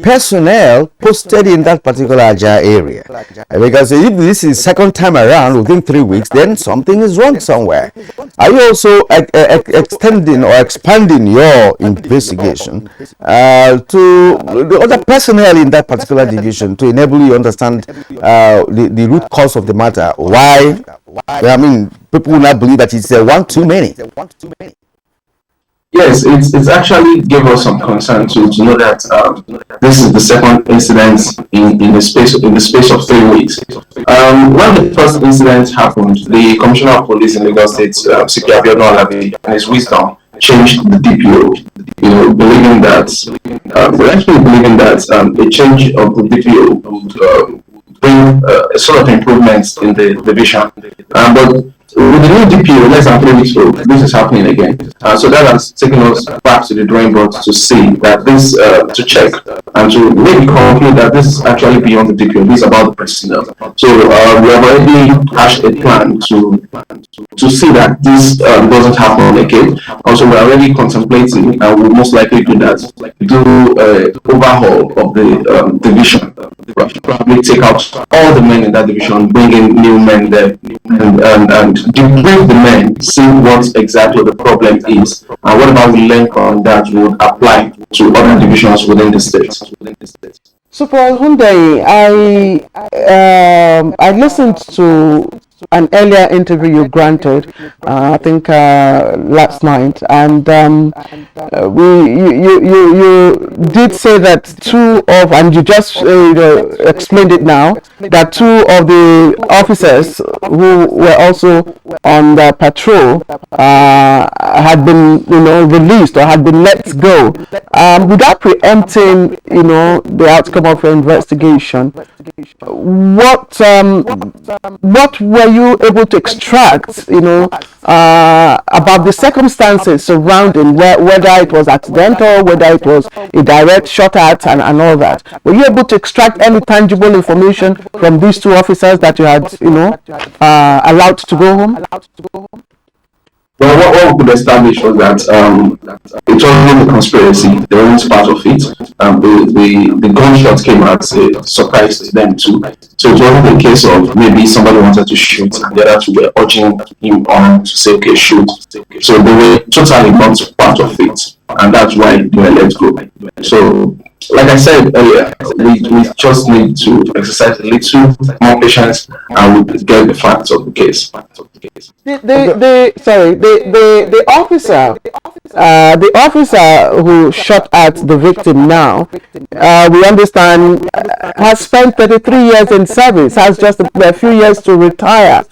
personnel posted in that particular Ajah area, because if this is second time around within 3 weeks, then something is wrong somewhere. Are you also extending or expanding your investigation to the other personnel in that particular division to enable you understand the root cause of the matter? Why? I mean, people will not believe that it's one too many. Yes, it's actually gave us some concern to know that this is the second incident in the space of 3 weeks. When the first incident happened, the Commissioner of Police in Lagos State, Siki Abiodun Alabi, in his wisdom, changed the DPO. Believing that a change of the DPO would bring a sort of improvements in the division. But with the new DPO, less than 3 weeks old, this is happening again. So that has taken us back to the drawing board to see that this, to check and to maybe conclude that this is actually beyond the DPO. This is about the personnel. So we have already hashed a plan to see that this doesn't happen again. Also, we're already contemplating, and we'll most likely do that, do overhaul of the division. Probably take out all the men in that division, bring in new men there, and debrief the men, see what exactly the problem is, and whatever we learn from that would apply to other divisions within the state. So, for Hyundai, I listened to an earlier interview you granted, I think last night, and you did say that and you just explained it now, that two of the officers who were also on the patrol had been released or had been let go. Without preempting the outcome of your investigation, what were you able to extract about the circumstances surrounding whether it was accidental, whether it was a direct shot at, and all that? Were you able to extract any tangible information from these two officers that you had allowed to go home? Well, what we could establish was that it wasn't a conspiracy. They weren't part of it. The gunshot came as a surprise to them too. So it wasn't a case of maybe somebody wanted to shoot and the other two were urging him on to say, okay, shoot. So they were totally not part of it, and that's why they were let go. So, like I said earlier, we just need to exercise a little more patience and we get the facts of the case. The officer who shot at the victim now, we understand, has spent 33 years in service, has just a few years to retire.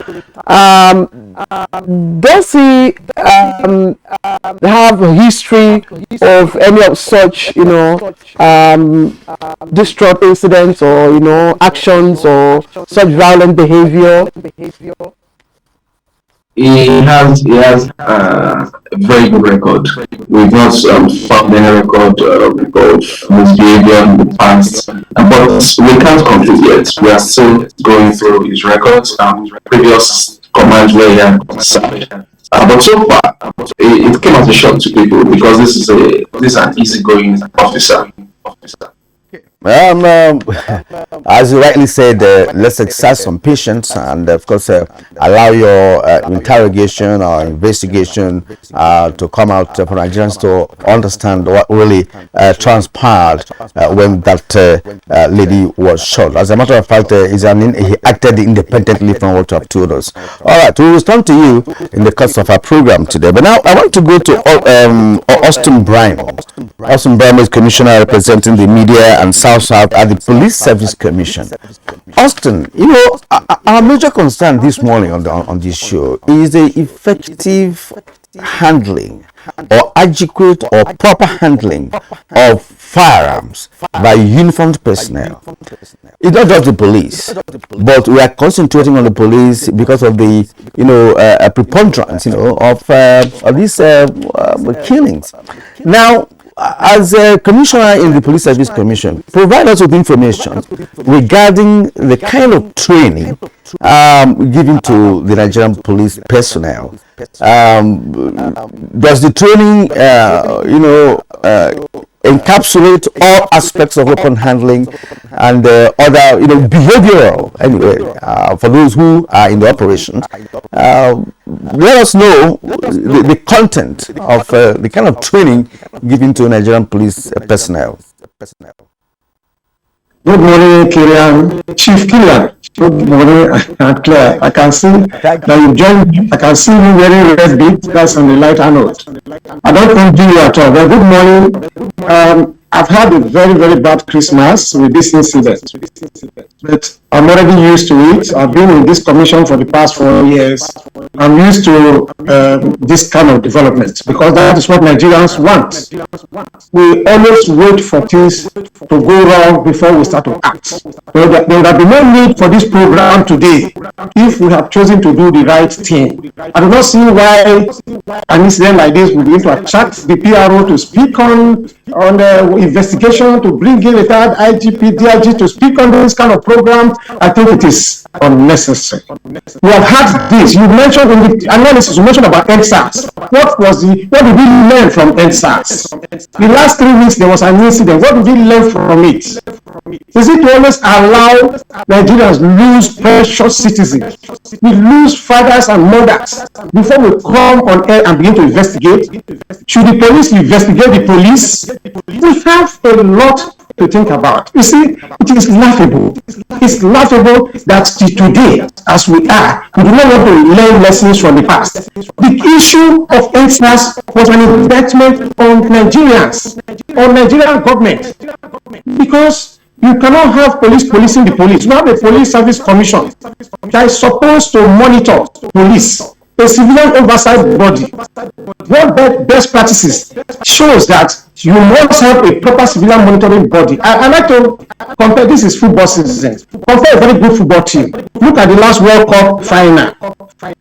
Does he have a history of any of such, distraught incidents or, actions or such violent behavior? He has a very good record. We've not found any record of misbehavior in the past, but we can't conclude yet. We are still going through his records and previous commands where he had served. But so far, it came as a shock to people because this is an easygoing officer. As you rightly said, let's exercise some patience and, of course, allow your interrogation or investigation to come out for Nigerians to understand what really transpired when that lady was shot. As a matter of fact, he acted independently from what you have told us. All right, we'll return to you in the course of our program today. But now I want to go to Austin Brimo. Austin Brimo is Commissioner representing the media and South at the Police Service Commission. Austin, our major concern this morning on this show is the effective handling or adequate or proper handling of firearms by uniformed personnel. It's not just the police, but we are concentrating on the police because of the preponderance of these killings. Now, as a commissioner in the Police Service Commission, provide us with information regarding the kind of training given to the Nigerian police personnel. Does the training, encapsulate all aspects of weapon handling and other, behavioral, anyway, for those who are in the operation? Let us know the content of the kind of training given to Nigerian police personnel. Good morning, Kilian. Chief Kilian. Good morning, Claire. I can see that you joined me. I can see you very red beat. That's on the lighter note. I don't envy you at all. But good morning. I've had a very, very bad Christmas with this incident. But I'm already used to it. I've been in this commission for the past 4 years. I'm used to this kind of development because that is what Nigerians want. We always wait for things to go wrong before we start to act. There would have been no need for this program today if we have chosen to do the right thing. I do not see why an incident like this would be to attract the PRO to speak on the investigation, to bring in a third IGP, DIG to speak on this kind of program. I think it is unnecessary. We have had this. You mentioned in the analysis, you mentioned about NSAS. What did we learn from NSAS? The last 3 weeks there was an incident. What did we learn from it? Is it to always allow Nigerians lose precious citizens? We lose fathers and mothers before we come on air and begin to investigate. Should the police investigate the police? We have a lot to think about. You see, it is laughable. It's laughable that today, as we are, we do not want to learn lessons from the past. The issue of NSAS was an indictment on Nigerians, on Nigerian government, because you cannot have police policing the police. You have a police service commission that is supposed to monitor police, a civilian oversight body. What best practices shows that you must have a proper civilian monitoring body. I like to compare, this is football season. Compare a very good football team. Look at the last World Cup final.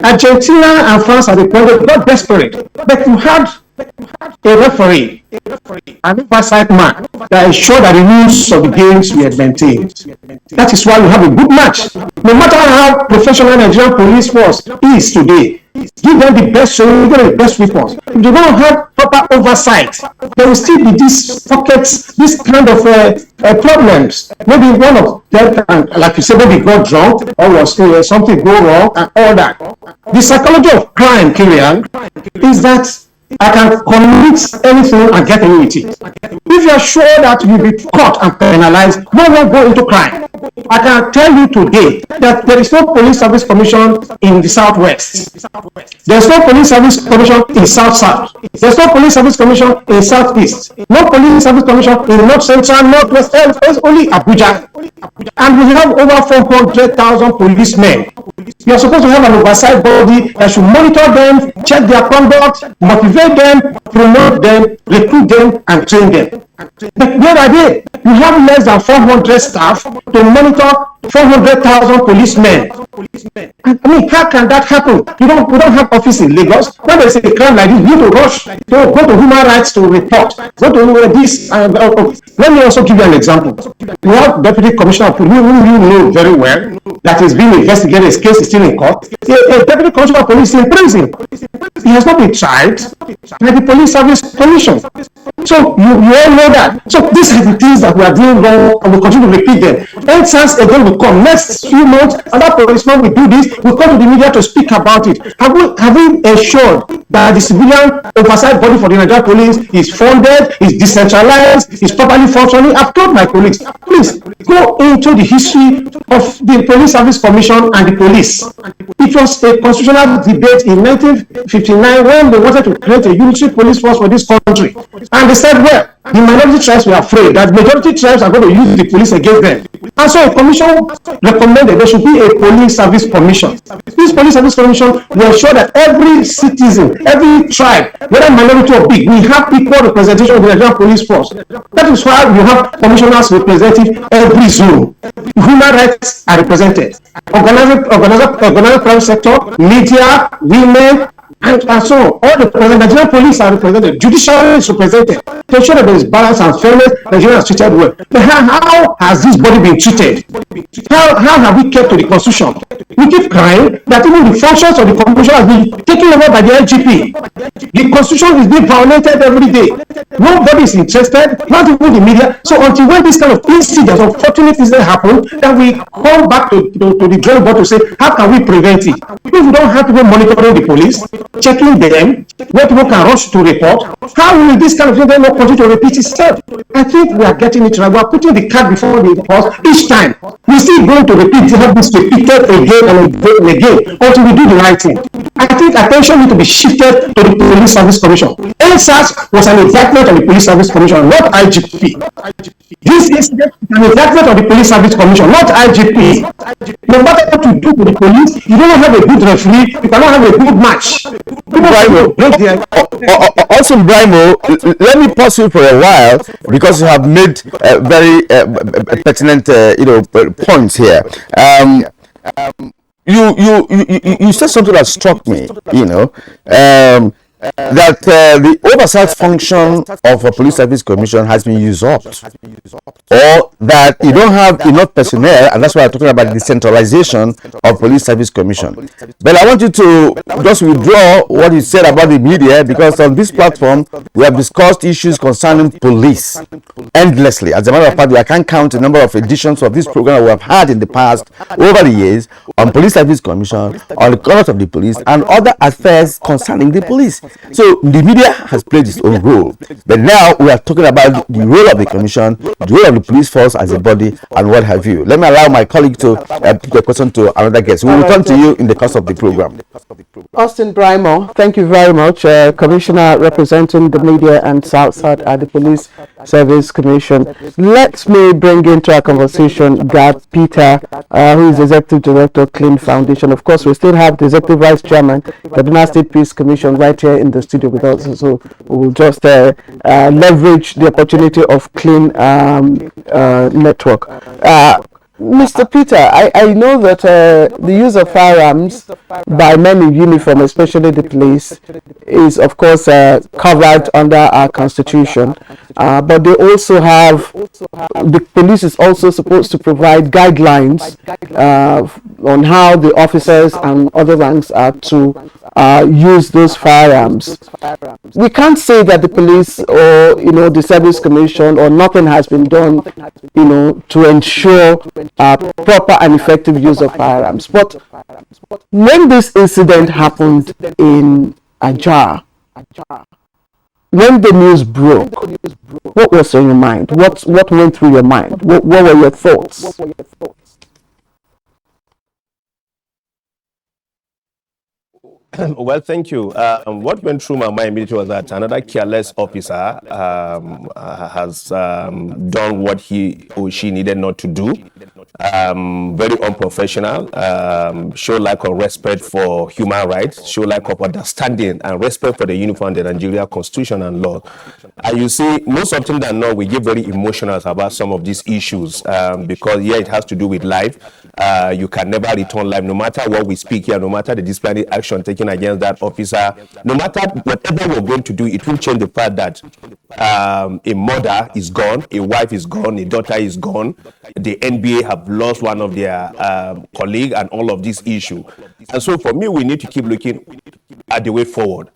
Argentina and France are not desperate, but you had a referee, an oversight man that ensured that the rules of the games were maintained. That is why we have a good match. No matter how professional Nigerian police force is today, give them the best training, give them the best weapons. If they don't have proper oversight, there will still be these pockets, this kind of problems. Maybe one of them, like you said, maybe got drunk or was something go wrong and all that. The psychology of crime, Kilian, is that I can commit anything and get away with it. If you are sure that you'll be caught and penalized, no one go into crime. I can tell you today that there is no police service commission in the southwest. There's no police service commission in south-south. There's no police service commission in southeast. No police service commission in north central, northwest. It's only Abuja. And we have over 400,000 policemen. You are supposed to have an oversight body that should monitor them, check their conduct, motivate them, promote them, recruit them, and train them. But where are they? You have less than 400 staff to monitor 400,000 policemen. I mean, how can that happen? We don't have office in Lagos. When there's a crime like this, you need to rush to go to human rights to report. Go to this. Let me also give you an example. We have Deputy Commissioner of Police, who you know very well, that is being investigated. His case is still in court. A Deputy Commissioner of Police is in prison. He has not been tried by the Police Service Commission. So you all know that. So these are the things that we are doing wrong, and we continue to repeat them. And chance again will come next few months. Another policeman will do this. We come to the media to speak about it. Have we ensured that the civilian oversight body for the Nigerian police is funded, is decentralized, is properly functioning? I've told my colleagues, please go into the history of the Police Service Commission and the police. It was a constitutional debate in 1959 when they wanted to create a unitary police force for this country. And they said, well, the minority tribes were afraid that majority tribes are going to use the police against them. And so a commission recommended there should be a police service commission. This police service commission will ensure that every citizen, every tribe, whether minority or big, we have equal representation of the Nigerian police force. That is why we have commissioners representing every zone. Human rights are represented. Organized private sector, media, women, and so all the Nigerian police are represented, judiciary is represented, to ensure that there is balance and fairness. Nigeria is treated well. But how has this body been treated? How have we kept to the constitution? We keep crying that even the functions of the commission has been taken over by the LGP. The constitution is being violated every day. Nobody is interested, not even the media. So until when this kind of incidents, unfortunate incidents happen, then we come back to the drawing board to say, how can we prevent it? If we don't have people monitoring the police, checking them, where people can rush to report, how will this kind of thing not continue to repeat itself? I think we are getting it right. We are putting the cart before the horse each time. We're still going to repeat this repeated again and again until we do the right thing. I think attention needs to be shifted to the Police Service Commission. NSAS was an indictment of the Police Service Commission, not IGP. This incident is an indictment of the Police Service Commission, not IGP. No matter what you do to the police, you don't have a good referee, you cannot have a good match. Also, Brimo, let me pause you for a while because you have made very pertinent, points here. You said something that struck me. That the oversight function of a police service commission has been usurped, or that you don't have enough personnel, and that's why I'm talking about the decentralization of police service commission. But I want you to just withdraw what you said about the media, because on this platform we have discussed issues concerning police endlessly. As a matter of fact, I can't count the number of editions of this program we have had in the past over the years on police service commission, on the conduct of the police, and other affairs concerning the police. So the media has played its own role, but now we are talking about the role of the commission, the role of the police force as a body, and what have you. Let me allow my colleague to put the question to another guest. We will return to you in the course of the program. Austin Brimo, thank you very much. Commissioner representing the media and Southside at the Police Service Commission. Let me bring into our conversation Gad Peter, who is Executive Director of Clean Foundation. Of course, we still have the Executive Vice Chairman, Kaduna State Peace Commission, right here in the studio with us. So we will just leverage the opportunity of Clean Network. Mr. Peter, I know that the use of firearms by men in uniform, especially the police, is of course covered under our constitution, but they also have, the police is also supposed to provide guidelines on how the officers and other ranks are to use those firearms. We can't say that the police or the service commission or nothing has been done to ensure proper and effective use of firearms. But when this incident happened in Abuja, when the news broke, what was on your mind? What went through your mind? What were your thoughts? Well, thank you. What went through my mind immediately was that another careless officer has done what he or she needed not to do. Very unprofessional, show lack of respect for human rights, show lack of understanding and respect for the uniform, the Nigeria Constitution and law. And you see, most often than not, we get very emotional about some of these issues because here it has to do with life. You can never return life, no matter what we speak here, no matter the disciplinary action taken against that officer, no matter whatever we're going to do, it will change the fact that a mother is gone, a wife is gone, a daughter is gone, the NBA have lost one of their colleague and all of this issue. And so for me, we need to keep looking at the way forward.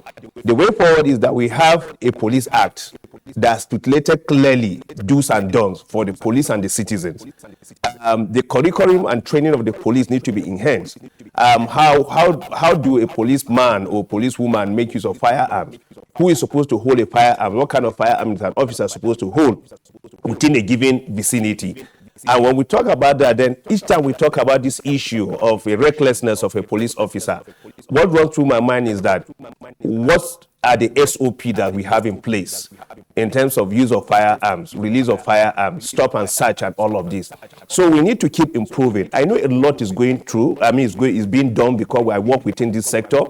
The way forward is that we have a police act that stipulated clearly do's and don'ts for the police and the citizens. The curriculum and training of the police need to be enhanced. How do a policeman or policewoman make use of firearms? Who is supposed to hold a firearm? What kind of firearm is an officer supposed to hold within a given vicinity? And when we talk about that, then each time we talk about this issue of a recklessness of a police officer, what runs through my mind is that what are the SOP that we have in place in terms of use of firearms, release of firearms, stop and search and all of this. So we need to keep improving. I know a lot is going through, it's being done because I work within this sector.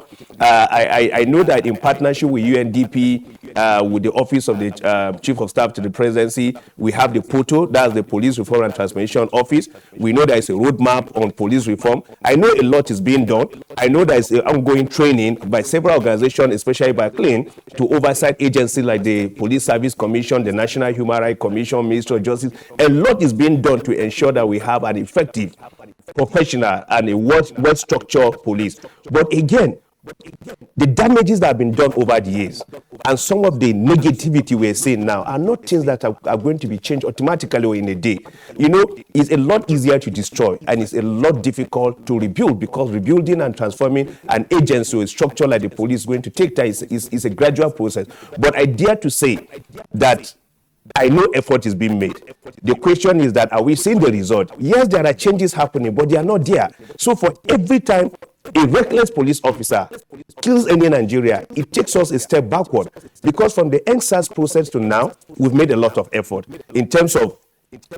I know that in partnership with UNDP, with the Office of the Chief of Staff to the Presidency, we have the POTO, that's the Police Reform and Transformation Office. We know there is a roadmap on police reform. I know a lot is being done. I know there is ongoing training by several organizations, especially by CLEAN, to oversight agencies like the Police Service Commission, the National Human Rights Commission, Ministry of Justice. A lot is being done to ensure that we have an effective, professional, and a well-structured police. But again, the damages that have been done over the years and some of the negativity we're seeing now are not things that are going to be changed automatically or in a day. You know, it's a lot easier to destroy and it's a lot difficult to rebuild because rebuilding and transforming an agency or a structure like the police is going to take time. It's a gradual process. But I dare to say that I know effort is being made. The question is that are we seeing the result? Yes, there are changes happening, but they are not there. So for every time a reckless police officer kills any Nigeria, it takes us a step backward because from the NSAS process to now, we've made a lot of effort in terms of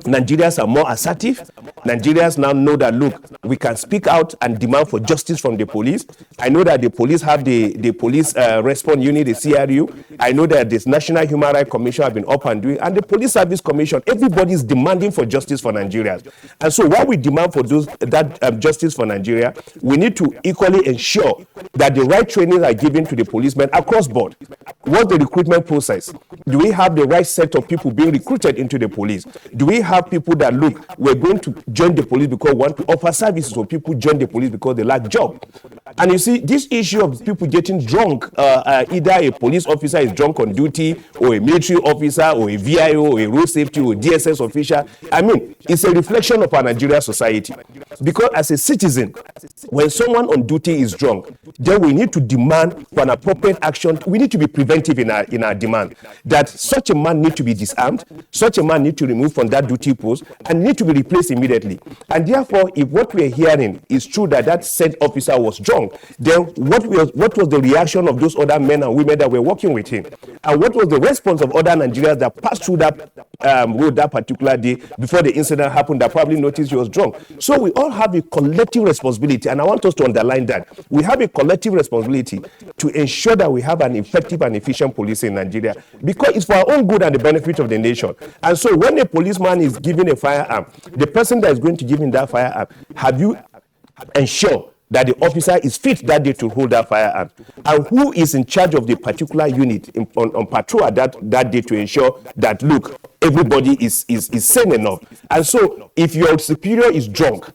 Nigerians are more assertive. Nigerians now know that, look, we can speak out and demand for justice from the police. I know that the police have the police response unit, the CRU. I know that this National Human Rights Commission have been up and doing, and the Police Service Commission, everybody is demanding for justice for Nigerians. And so while we demand for that justice for Nigeria, we need to equally ensure that the right trainings are given to the policemen across board. What's the recruitment process? Do we have the right set of people being recruited into the police? Do we have people that, look, we're going to join the police because we want to offer services, or people join the police because they lack job? And you see, this issue of people getting drunk, either a police officer is drunk on duty, or a military officer, or a VIO, or a road safety, or DSS official, I mean, it's a reflection of our Nigerian society. Because as a citizen, when someone on duty is drunk, then we need to demand for an appropriate action. We need to be preventive in our demand that such a man need to be disarmed, such a man need to remove from that duty post, and need to be replaced immediately. And therefore, if what we are hearing is true that said officer was drunk, then what was the reaction of those other men and women that were working with him? And what was the response of other Nigerians that passed through that road that particular day before the incident happened, that probably noticed he was drunk? So we all have a collective responsibility, and I want us to underline that. We have a collective responsibility to ensure that we have an effective and efficient police in Nigeria, because it's for our own good and the benefit of the nation. And so when a policeman is given a firearm, the person that is going to give him that firearm, have you ensured that the officer is fit that day to hold that firearm? And who is in charge of the particular unit on patrol that day to ensure that, look, everybody is sane enough? And so if your superior is drunk,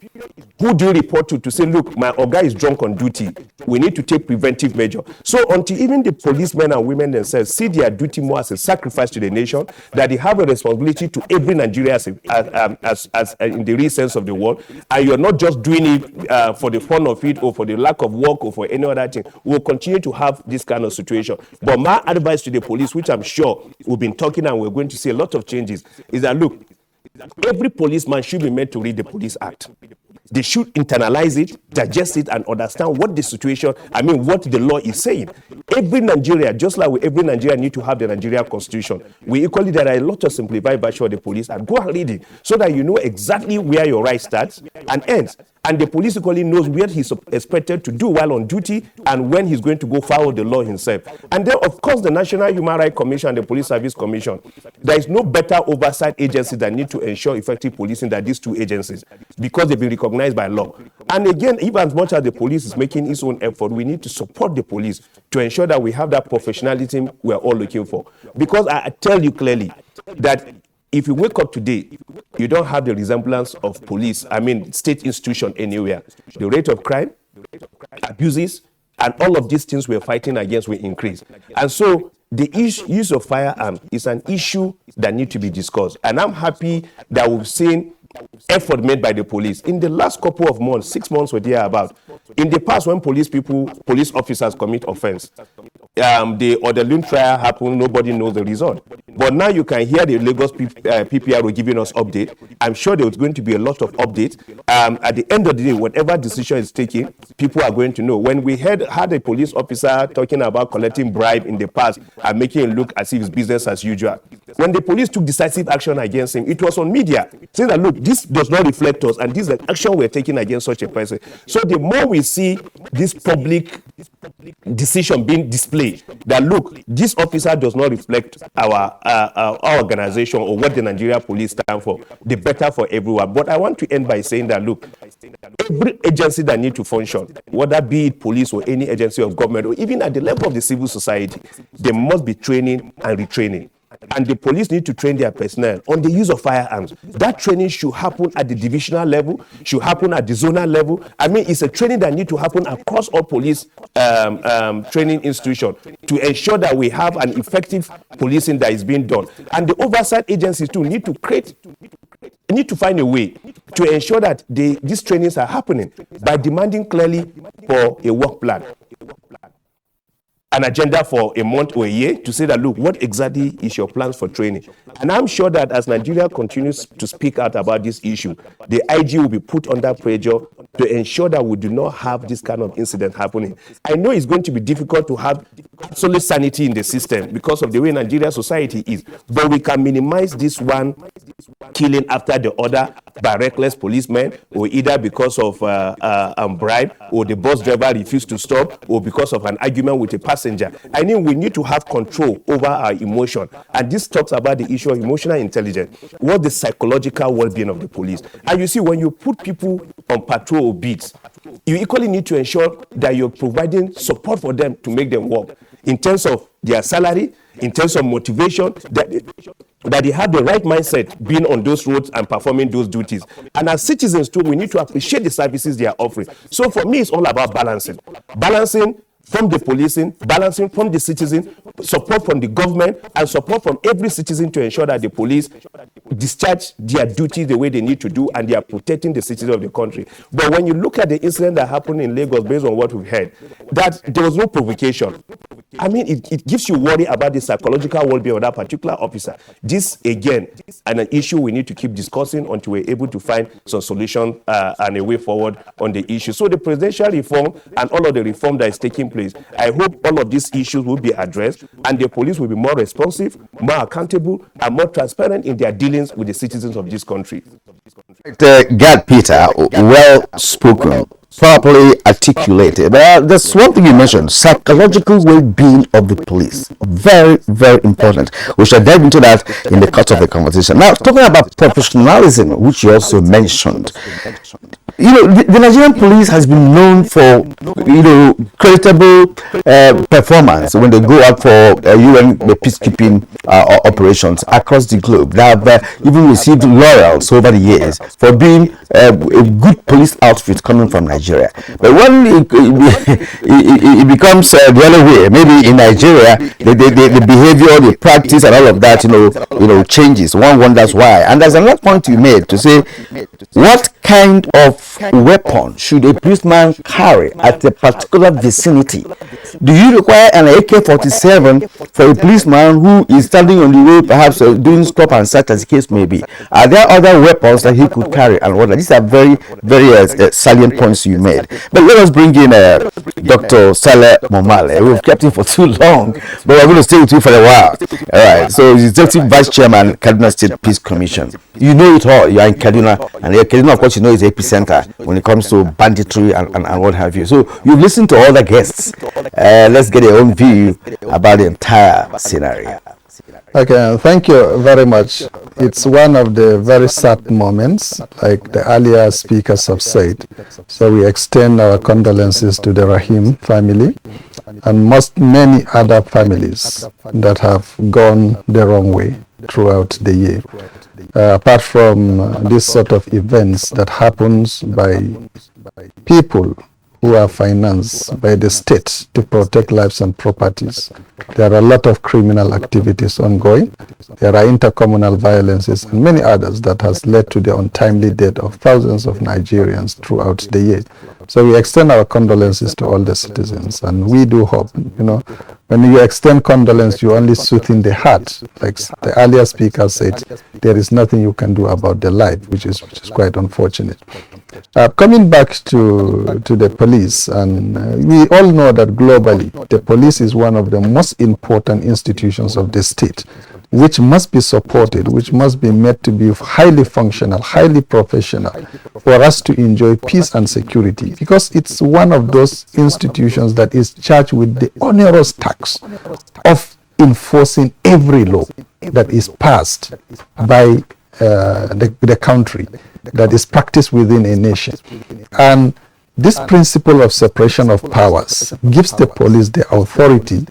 who do you report to say, look, my Oga is drunk on duty? We need to take preventive measure. So until even the policemen and women themselves see their duty more as a sacrifice to the nation, that they have a responsibility to every Nigerian as in the real sense of the word, and you're not just doing it for the fun of it or for the lack of work or for any other thing, we'll continue to have this kind of situation. But my advice to the police, which I'm sure we've been talking and we're going to see a lot of changes, is that, look, every policeman should be made to read the Police Act. They should internalize it, digest it, and understand what the situation, what the law is saying. Every Nigeria, just like every Nigeria need to have the Nigeria constitution, we equally, there are a lot of simplified version of the police, and go and read it so that you know exactly where your right starts and ends. And the police equally knows where he's expected to do while on duty and when he's going to go follow the law himself. And then, of course, the National Human Rights Commission and the Police Service Commission, there is no better oversight agency that need to ensure effective policing than these two agencies, because they've been recognized by law. And again, even as much as the police is making its own effort, we need to support the police to ensure that we have that professionalism we're all looking for. Because I tell you clearly that if you wake up today, you don't have the resemblance of police, state institution anywhere. The rate of crime, abuses, and all of these things we're fighting against will increase. And so the use of firearms is an issue that needs to be discussed. And I'm happy that we've seen effort made by the police. In the last couple of months, 6 months or thereabout, in the past when police officers commit offense, the orderly trial happen, nobody knows the result. But now you can hear the Lagos PPRO giving us update. I'm sure there's going to be a lot of updates. At the end of the day, whatever decision is taken, people are going to know. When we had a police officer talking about collecting bribe in the past and making it look as if it's business as usual, when the police took decisive action against him, it was on media saying that, look, this does not reflect us and this is an action we're taking against such a person. So the more we see this public decision being displayed, that look, this officer does not reflect our organization or what the Nigeria police stand for, the better for everyone. But I want to end by saying that, look, every agency that need to function, whether be it police or any agency of government or even at the level of the civil society, there must be training and retraining. And the police need to train their personnel on the use of firearms. That training should happen at the divisional level, should happen at the zonal level. It's a training that needs to happen across all police training institutions to ensure that we have an effective policing that is being done. And the oversight agencies too need to find a way to ensure that these trainings are happening by demanding clearly for a work plan, an agenda for a month or a year to say that, look, what exactly is your plans for training? And I'm sure that as Nigeria continues to speak out about this issue, the IG will be put under pressure to ensure that we do not have this kind of incident happening. I know it's going to be difficult to have absolute sanity in the system because of the way Nigeria society is, but we can minimize this one killing after the other by reckless policemen, or either because of bribe, or the bus driver refused to stop, or because of an argument with a passenger. We need to have control over our emotion. And this talks about the issue of emotional intelligence, what the psychological well-being of the police. And you see, when you put people on patrol or beats, you equally need to ensure that you're providing support for them to make them work in terms of their salary, in terms of motivation, that they have the right mindset being on those roads and performing those duties. And as citizens too, we need to appreciate the services they are offering. So for me, it's all about balancing from the policing, balancing from the citizen, support from the government, and support from every citizen to ensure that the police discharge their duties the way they need to do, and they are protecting the citizens of the country. But when you look at the incident that happened in Lagos, based on what we've heard, that there was no provocation. It gives you worry about the psychological well-being of that particular officer. This, again, is an issue we need to keep discussing until we're able to find some solution and a way forward on the issue. So the presidential reform and all of the reform that is taking place, I hope all of these issues will be addressed and the police will be more responsive, more accountable, and more transparent in their dealings with the citizens of this country. Gad Peter, well spoken, properly articulated. But there's one thing you mentioned: psychological well-being of the police. Very, very important. We shall dive into that in the course of the conversation. Now, talking about professionalism, which you also mentioned. The Nigerian police has been known for, creditable performance when they go out for UN peacekeeping operations across the globe. They have even received laurels over the years for being a good police outfit coming from Nigeria. But when it becomes the other way, maybe in Nigeria, the behavior, the practice, and all of that, changes. One wonders why. And there's another point you made to say, what kind of weapon should a policeman carry at a particular vicinity? Do you require an AK-47 for a policeman who is standing on the road, perhaps doing stop and search, as the case may be? Are there other weapons that he could carry and what? These are very, very salient points you made. But let us bring in Dr. Saleh Momale. We've kept him for too long, but we're going to stay with you for a while. All right. So, he's Executive Vice Chairman, Kaduna State Peace Commission. You know it all. You are in Kaduna, and Kaduna, of course, you know is the epicenter when it comes to banditry and what have you. So, you've listened to all the guests. Let's get your own view about the entire scenario. Okay, thank you very much. It's one of the very sad moments, like the earlier speakers have said. So we extend our condolences to the Rahim family and many other families that have gone the wrong way throughout the year. Apart from this sort of events that happens by people who are financed by the state to protect lives and properties, there are a lot of criminal activities ongoing. There are intercommunal violences and many others that has led to the untimely death of thousands of Nigerians throughout the year. So we extend our condolences to all the citizens, and we do hope, when you extend condolence, you only soothe the heart. Like the earlier speaker said, there is nothing you can do about the life, which is quite unfortunate. Coming back to the police, and we all know that globally, the police is one of the most important institutions of the state, which must be supported, which must be made to be highly functional, highly professional, for us to enjoy peace and security, because it's one of those institutions that is charged with the onerous task of enforcing every law that is passed by the country, that is practiced within a nation. And this principle of separation of powers gives the police the authority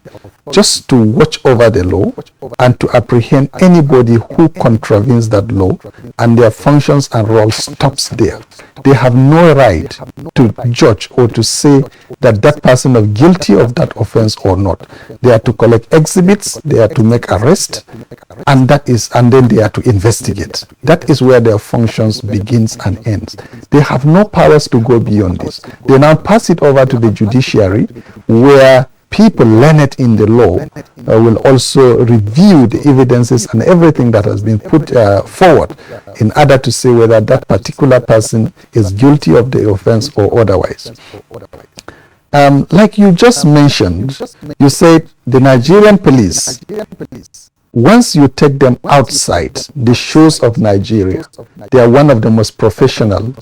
just to watch over the law and to apprehend anybody who contravenes that law, and their functions and role stops there. They have no right to judge or to say that that person is guilty of that offense or not. They are to collect exhibits, they are to make arrests, and then they are to investigate. That is where their functions begins and ends. They have no powers to go beyond this. They now pass it over to the judiciary, where people learned in the law will also review the evidences and everything that has been put forward in order to say whether that particular person is guilty of the offense or otherwise. Like you just mentioned, you said the Nigerian police, once you take them outside the shores of Nigeria, they are one of the most professional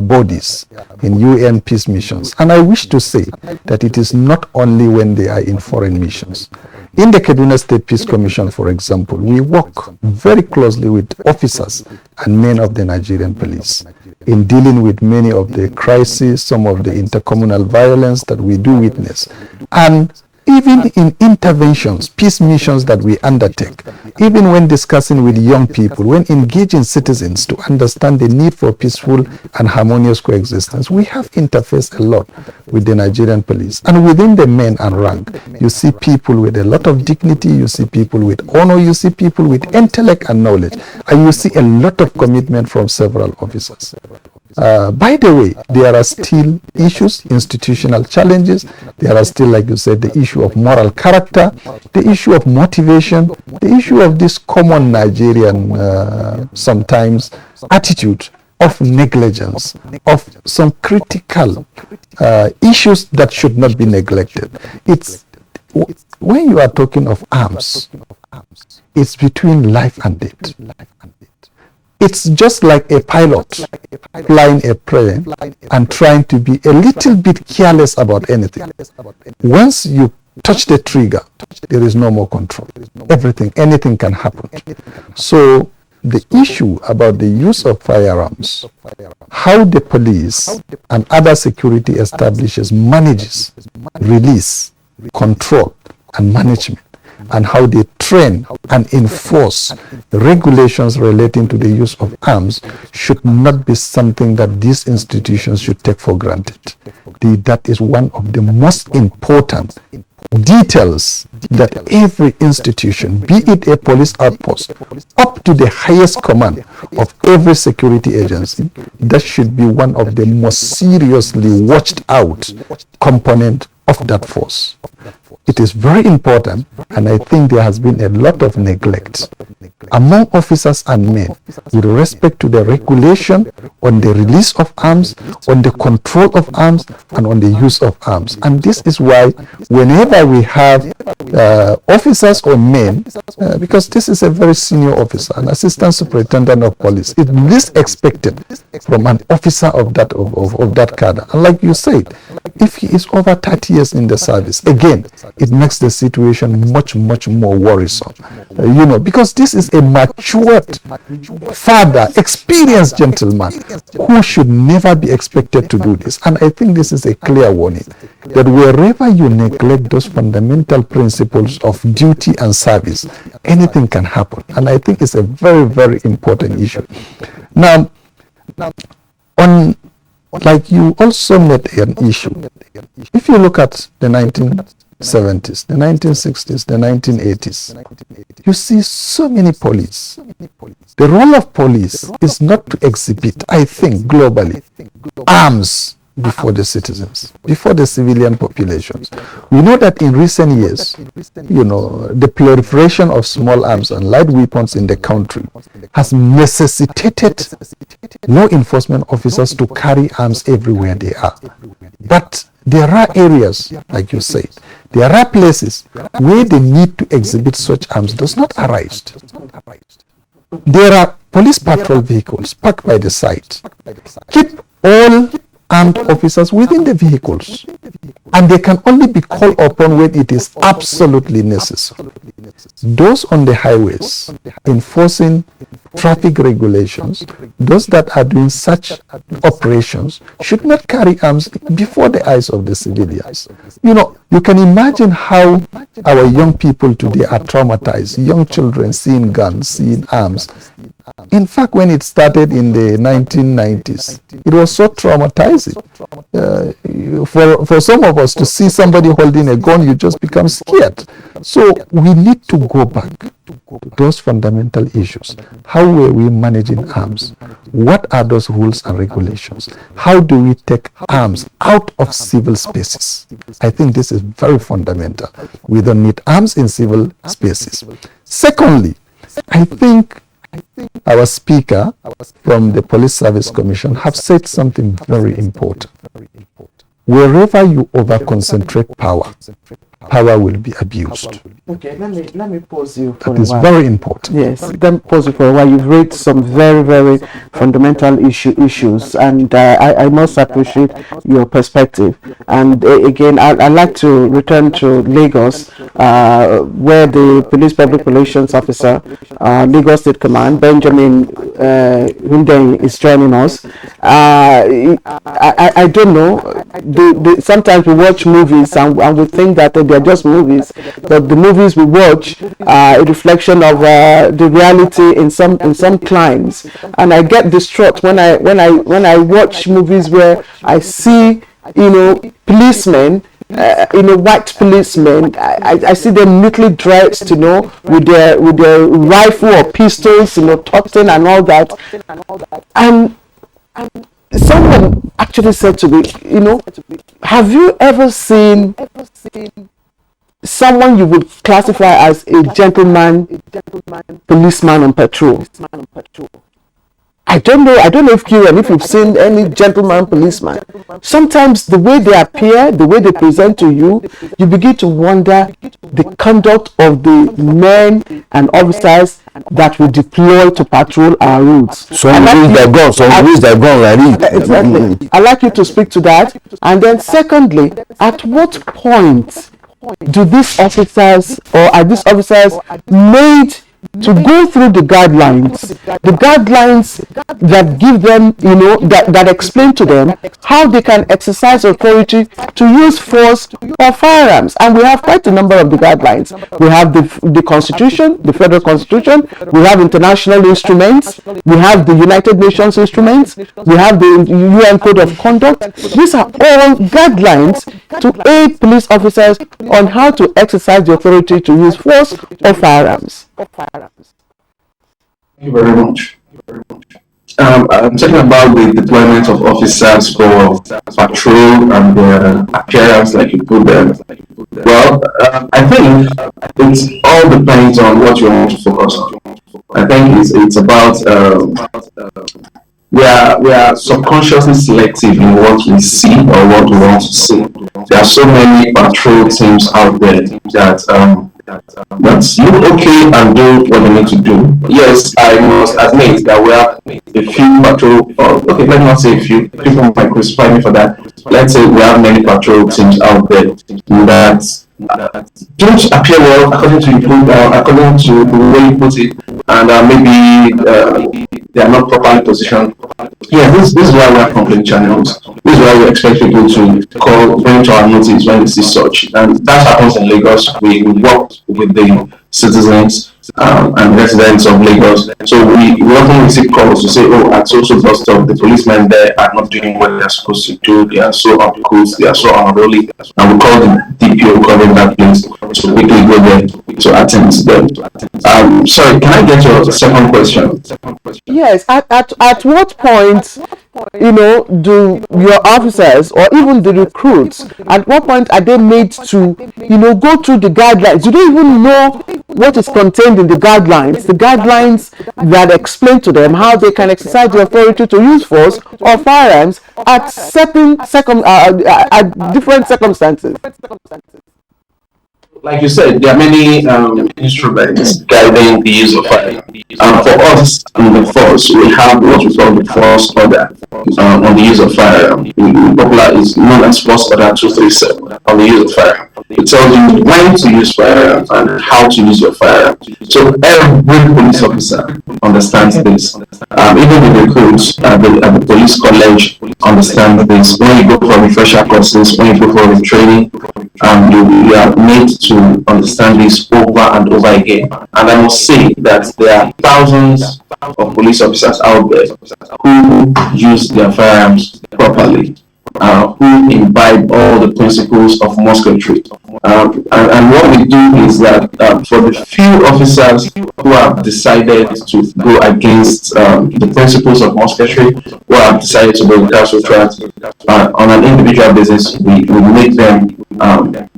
bodies in UN peace missions. And I wish to say that it is not only when they are in foreign missions. In the Kaduna State Peace Commission, for example, we work very closely with officers and men of the Nigerian police in dealing with many of the crises, some of the intercommunal violence that we do witness. And even in interventions, peace missions that we undertake, even when discussing with young people, when engaging citizens to understand the need for peaceful and harmonious coexistence, we have interfaced a lot with the Nigerian police. And within the men and rank, you see people with a lot of dignity, you see people with honor, you see people with intellect and knowledge, and you see a lot of commitment from several officers. By the way, there are still issues, institutional challenges. There are still, like you said, the issue of moral character, the issue of motivation, the issue of this common Nigerian, sometimes, attitude of negligence, of some critical issues that should not be neglected. When you are talking of arms, it's between life and death. It's just like a pilot flying a plane and trying to be a little bit careless about anything. Once you touch the trigger, there is no more control. Anything can happen. So the issue about the use of firearms, how the police and other security establishments manages, release, control, and management, and how they train and enforce regulations relating to the use of arms should not be something that these institutions should take for granted. That is one of the most important details that every institution, be it a police outpost, up to the highest command, of every security agency, that should be one of the most seriously watched out component of that force. It is very important, and I think there has been a lot of neglect among officers and men with respect to the regulation on the release of arms, on the control of arms, and on the use of arms. And this is why whenever we have officers or men, because this is a very senior officer, an assistant superintendent of police, it's least expected from an officer of that cadre. And like you said, if he is over 30 years in the service, again, it makes the situation much more worrisome. Because this is a matured father, experienced gentleman who should never be expected to do this. And I think this is a clear warning that wherever you neglect those fundamental principles of duty and service, anything can happen. And I think it's a very important issue. Now, like you also made an issue. If you look at the 1970s, the 1960s, the 1980s, you see so many police. The role of police is not to exhibit, I think, globally, arms before the citizens, before the civilian populations. We know that in recent years, the proliferation of small arms and light weapons in the country has necessitated law enforcement officers to carry arms everywhere they are. But there are areas, like you said, there are places where the need to exhibit such arms does not arise. There are police patrol vehicles parked by the side. Keep all armed officers within the vehicles, and they can only be called upon when it is absolutely necessary. Those on the highways enforcing traffic regulations, those that are doing such operations should not carry arms before the eyes of the civilians. You can imagine how our young people today are traumatized, young children seeing guns, seeing arms. In fact, when it started in the 1990s, it was so traumatizing. For some of us to see somebody holding a gun, you just become scared. So we need to go back to those fundamental issues. How were we managing arms? What are those rules and regulations? How do we take arms out of civil spaces? I think this is very fundamental. We don't need arms in civil spaces. Secondly, I think our speaker from the Police Service Commission have said something very important. Wherever you over-concentrate power, power will be abused. Okay, let me pause you for That a is while. very important. Yes, let me pause you for a while. You've raised some very fundamental issues, and I must appreciate your perspective. And again, I'd like to return to Lagos, where the Police Public Relations Officer, Lagos State Command, Benjamin Hundeyin, is joining us. I don't know. Sometimes we watch movies and we think that they're just movies, but the movies we watch are a reflection of the reality in some climes. And I get distraught when I watch movies where I see policemen, white policemen. I see them neatly dressed, with their rifle or pistols, tucked in and all that. And someone actually said to me, have you ever seen someone you would classify as a gentleman policeman on patrol? I don't know if you've seen any gentleman policeman. Sometimes the way they appear, the way they present to you, you begin to wonder the conduct of the men and officers that we deploy to patrol our routes. Some use their gun, some use their gun like this. Exactly. I'd like you to speak to that. And then secondly, at what point do these officers, or are these officers made to go through the guidelines that give them, that explain to them how they can exercise authority to use force or firearms? And we have quite a number of the guidelines. We have the Constitution, the Federal Constitution. We have international instruments. We have the United Nations instruments. We have the UN Code of Conduct. These are all guidelines to aid police officers on how to exercise the authority to use force or firearms. Thank you very much. I'm talking about the deployment of officers for patrol and their appearance, like you put them. Well, I think it all depends on what you want to focus on. I think it's about we are subconsciously selective in what we see or what we want to see. There are so many patrol teams out there that look okay and do what they need to do. Yes, I must admit that we have a few patrol, or okay, let me not say a few, people might crucify me for that. Let's say we have many patrol teams out there that don't appear well according to according to the way you put it, and maybe they are not properly positioned. Yeah, this is why we have complaint channels. This is why we expect people to bring to our notice when they see such, and that happens in Lagos. We work with the citizens and residents of Lagos. So we often receive calls to say, oh, at social bus stop, the policemen there are not doing what they're supposed to do. They are so uncouth, they are so unruly. And we call the DPO covering that place to quickly go there to attend to them. Sorry, can I get your second question? Yes, at what point, do your officers or even the recruits, at what point are they made to, go through the guidelines? Do they even know what is contained in the guidelines that explain to them how they can exercise the authority to use force or firearms at at different circumstances? Like you said, there are many instruments guiding the use of fire. For us in the force, we have what we call the force order on the use of fire. In popular is known as force order 237 on the use of fire. It tells you when to use fire and how to use your fire. So every police officer understands this. Even the recruits at the police college understand this. When you go for refresher courses, when you go for training, you are made to understand this over and over again. And I must say that there are thousands of police officers out there who use their firearms properly, who imbibe all the principles of musketry. And what we do is that for the few officers who have decided to go against the principles of musketry, who have decided to go castle tracks, on an individual basis, we make them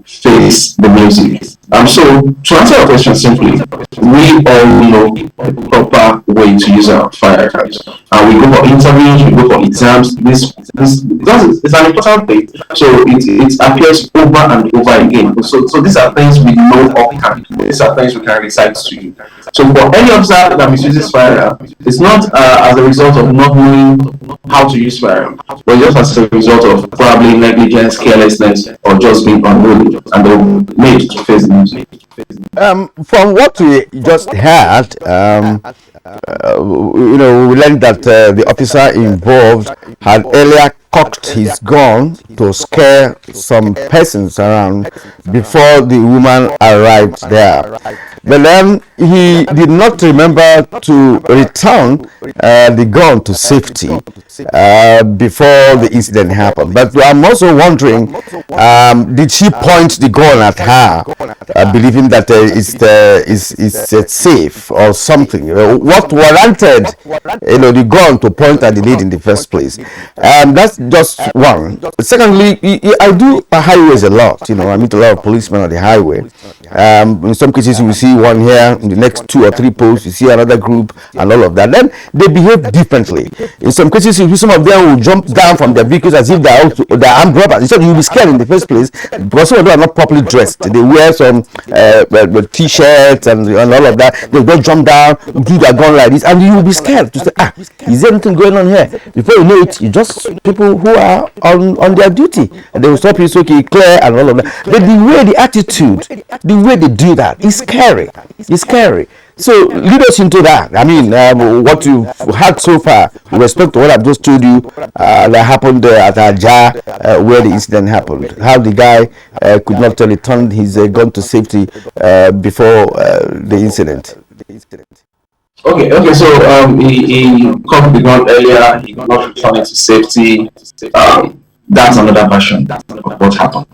face the music. So to answer your question simply, we all know the proper way to use our firearms. We go for interviews, we go for exams. This is an important thing. So it appears over and over again. So these are things we know offhand. These are things we can recite to you. So for any officer that misuses firearm, it's not as a result of not knowing how to use firearm, but just as a result of probably negligence, carelessness, or just being unruly, and they're made to face the music. From what we just heard, we learned that the officer involved had earlier cocked his gun to scare some persons around before the woman arrived there. But then he did not remember to return the gun to safety before the incident happened. But I'm also wondering, did she point the gun at her, believing that it's safe or something? What warranted, the gun to point at the lady in the first place? That's just one. Secondly, I do highways a lot. I meet a lot of policemen on the highway. In some cases, you will see one here, in the next 2 or 3 posts, you see another group, and all of that. Then they behave differently. In some cases, you see some of them will jump down from their vehicles as if they're armed robbers. So you'll be scared in the first place because some of them are not properly dressed. They wear some t-shirts and all of that. They don't jump down, do their gun like this, and you will be scared to say, is there anything going on here? Before you know it, you just people who are on their duty, and they will stop you, so okay, clear, and all of that. But the attitude, the way they do that is scary. It's scary. So lead us into that. I mean, what you've had so far with respect to what I've just told you that happened at Abuja, where the incident happened. How the guy could not return his gun to safety before the incident. Okay. So he cocked the gun earlier. He could not return it to safety. That's another version of what happened.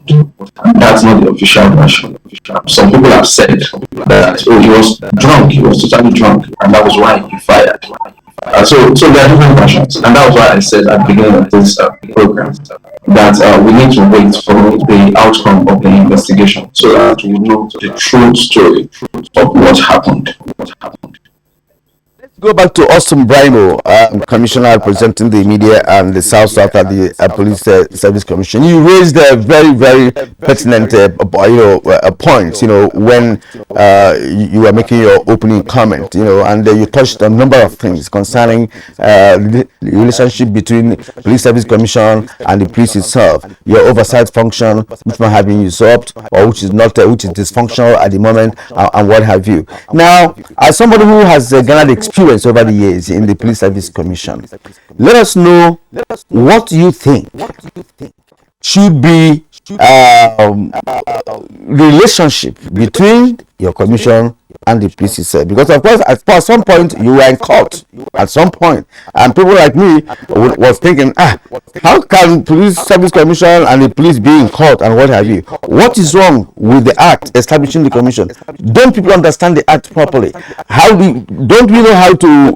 That's not the official version. Some people have said that he was drunk, he was totally drunk, and that was why he fired. So there are different versions, and that was why I said at the beginning of this program that we need to wait for the outcome of the investigation so that we know the true story of what happened. Go back to Austin Brimo, Commissioner representing the media and the South at the Police Service Commission. You raised a very, very pertinent, point. When you were making your opening comment, and you touched on a number of things concerning the relationship between Police Service Commission and the police itself, your oversight function, which might have been usurped or which is not, which is dysfunctional at the moment, and what have you. Now, as somebody who has garnered experience over the years in the Police Service Commission, let us know what you think should be relationship between your commission and the police itself, because of course at some point you were in court at some point, and people like me was thinking, how can Police Service Commission and the police be in court and what have you? What is wrong with the act establishing the commission? Don't people understand the act properly? Don't we know how to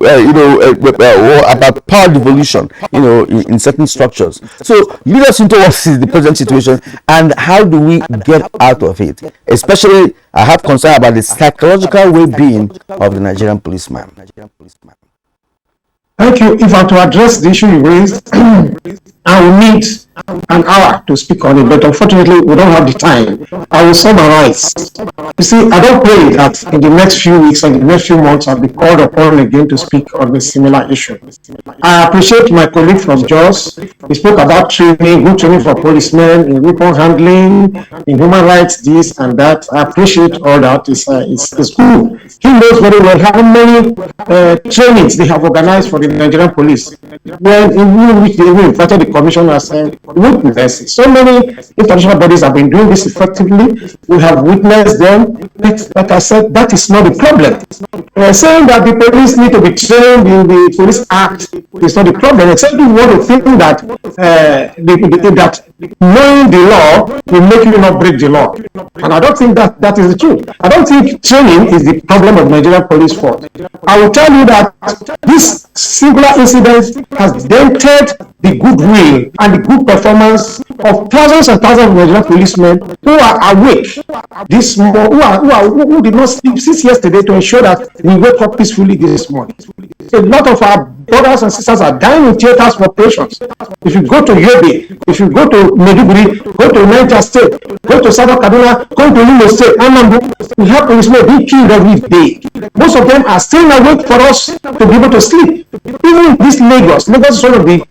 about power devolution in certain structures? So lead us into what is the present situation and how do we get out of it? Especially I have concern about the psychological well-being of the Nigerian policeman. Thank you. If I to address the issue you raised, I will need an hour to speak on it, but unfortunately we don't have the time. I will summarize. You see, I don't pray that in the next few weeks and the next few months I'll be called upon again to speak on a similar issue. I appreciate my colleague from JOS. He spoke about training, good training for policemen, in weapon handling, in human rights, this and that. I appreciate all that. It's good. He knows very well how many trainings they have organized for the Nigerian police. When in which they invited the commission as witnesses. So many international bodies have been doing this effectively. We have witnessed them. But like I said, that is not the problem. Saying that the police need to be trained in the Police Act is not the problem. Except if you want to think that that knowing the law will make you not break the law. And I don't think that is the truth. I don't think training is the problem of Nigerian police force. I will tell you that this singular incident has dented the goodwill and the good performance of thousands and thousands of Nigerian policemen who are awake this morning, who did not sleep since yesterday to ensure that we wake up peacefully this morning. A lot of our brothers and sisters are dying in theaters for operations. If you go to Yobe, if you go to Maiduguri, go to Niger State, go to South Kaduna, go to Imo State, Anambra, we have policemen being killed every day. Most of them are staying awake for us to be able to sleep. Even this Lagos is one of the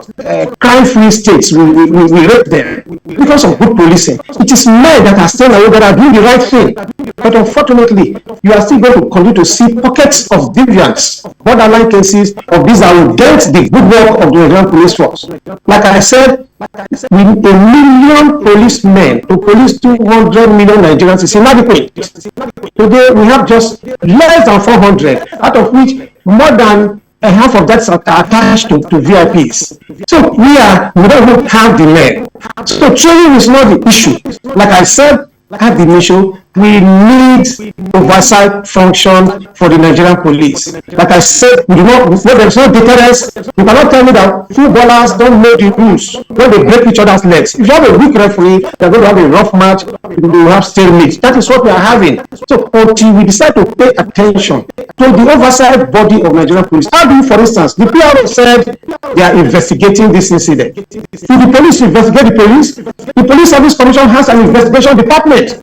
crime-free states. We rape them because of good policing. It is men that are staying awake that are doing the right thing. But unfortunately, you are still going to continue to see pockets of deviance, borderline cases of these that will dent the good work of the Nigerian police force. Like I said, we need 1 million policemen to police 200 million Nigerians is inadequate. Today, we have just less than 400, out of which more than half of that's attached to VIPs. So we don't even have the men. So training is not the issue. Like I said at the initial, we need oversight function for the Nigerian police. Like I said, there's no deterrence. You cannot tell me that footballers don't know the rules when they break each other's legs. If you have a weak referee, they're going to have a rough match, they will have stalemate. That is what we are having. So until we decide to pay attention to the oversight body of Nigerian police, how do you, for instance, the PRO said they are investigating this incident. If the police investigate the Police Service Commission has an investigation department.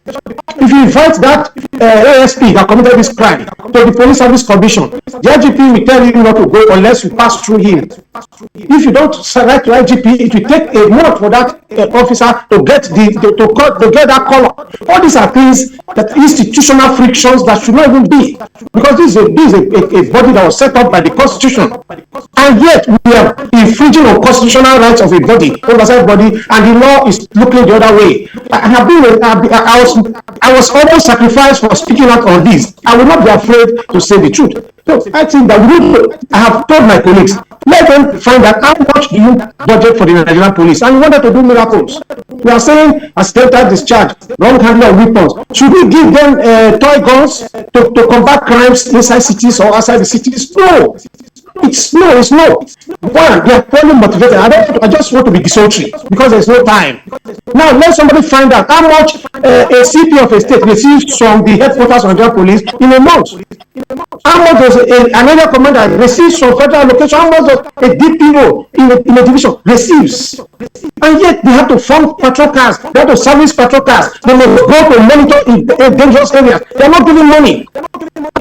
If you invite that ASP that committed this crime to the Police Service Commission, the IGP will tell you not to go unless you pass through him. If you don't write to IGP, it will take a month for that officer to get that color. All these are things that institutional frictions that should not even be, because this is a body that was set up by the Constitution, and yet we are infringing on constitutional rights of a body, oversight body, and the law is looking the other way. I was almost sacrificed for speaking out on this. I will not be afraid to say the truth. So I think that I have told my colleagues, let them find out how much do you budget for the Nigerian police, and we wanted to do miracles. We are saying accidental discharge, wrong handling of weapons. Should we give them toy guns to combat crimes inside cities or outside the cities? No. It's no. One, they are poorly motivated. I just want to be desultory because there's no time. Now let somebody find out how much a CP of a state receives from the headquarters of the police in a month. How much does an area commander receives from federal location? How much does a DPO in a division receives? And yet they have to fund patrol cars, they have to service patrol cars, they must go to monitor in dangerous areas. They are not giving money.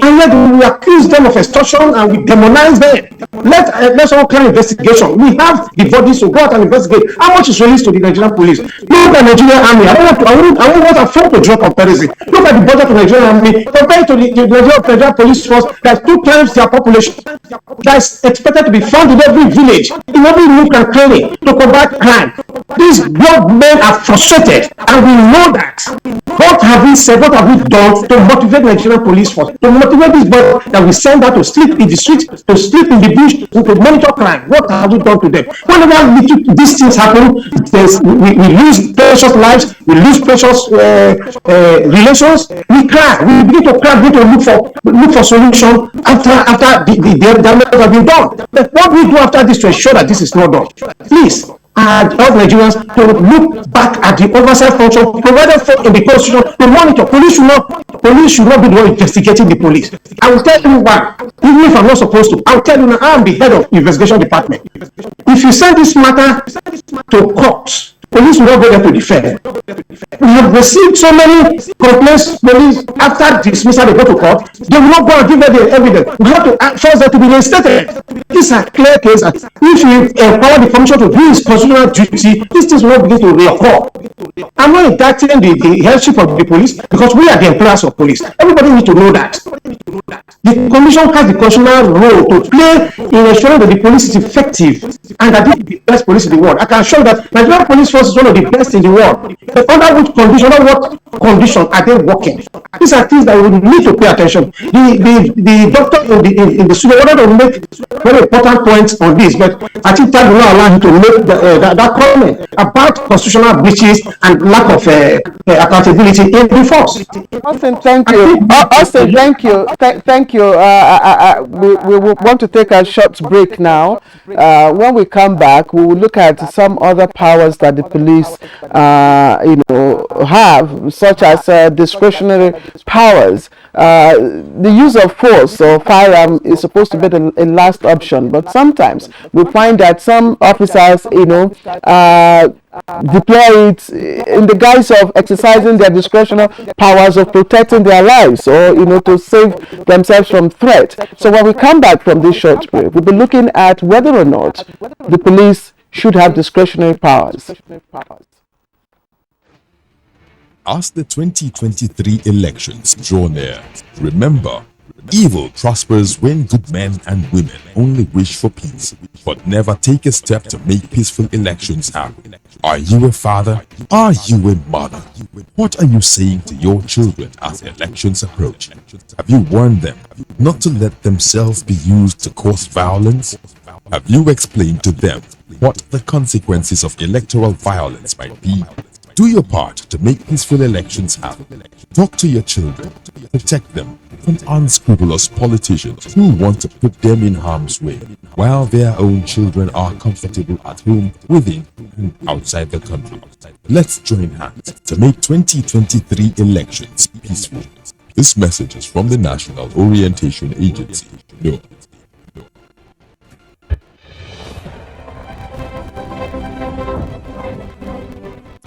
And yet we accuse them of extortion and we demonize them. Let's all kind of investigation. We have the bodies to go out and investigate. How much is released to the Nigerian police? Look at the Nigerian army. I won't want to afford to draw comparison. Look at the budget of the Nigerian army compared to the Nigerian federal police force that's 2 times their population. That's expected to be found in every village, in every nook and cranny to combat crime. These young men are frustrated, and we know that. What have we said? What have we done to motivate Nigerian police force? To motivate these boys that we send out to sleep in the streets, to sleep in the bush, to monitor crime. What have we done to them? Whenever these things happen, we lose precious lives, we lose precious relations. We cry. We begin to cry. We begin to look for solution after the damage has been done. But what we do after this to ensure that this is not done? Please. I urge Nigerians to look back at the oversight function provided for in the constitution to monitor. Police should not be the one investigating the police. I will tell you why. Even if I'm not supposed to, I will tell you now. I am the head of investigation department. If you send this matter to court, police will not go there to defend. We have received so many complaints. Police, after dismissal, they go to court. They will not go and give them the evidence. We have to force them to be reinstated. These are clear cases. If you empower the commission to do its constitutional duty, these things will not begin to reoccur. I'm not indicting the headship of the police because we are the employers of police. Everybody needs to know that. The commission has the constitutional role to play in ensuring that the police is effective and that this is the best police in the world. I can assure you that Nigerian police force is one of the best in the world. But under which condition, under what condition are they working? These are things that we need to pay attention. The doctor in the studio wanted to make very important points on this, but I think that will not allow him to make that comment about constitutional breaches and lack of accountability in the force. Austin, thank you. Austin, thank you. Thank you. We want to take a short break now. When we come back, we will look at some other powers that the police, have, such as discretionary powers. The use of force or firearm is supposed to be a last option, but sometimes we find that some officers, deploy it in the guise of exercising their discretionary powers of protecting their lives or to save themselves from threat. So when we come back from this short break, we'll be looking at whether or not the police should have discretionary powers. As the 2023 elections draw near, remember, evil prospers when good men and women only wish for peace, but never take a step to make peaceful elections happen. Are you a father? Are you a mother? What are you saying to your children as elections approach? Have you warned them not to let themselves be used to cause violence? Have you explained to them what the consequences of electoral violence might be? Do your part to make peaceful elections happen. Talk to your children. Protect them from unscrupulous politicians who want to put them in harm's way, while their own children are comfortable at home, within and outside the country. Let's join hands to make 2023 elections peaceful. This message is from the National Orientation Agency. No.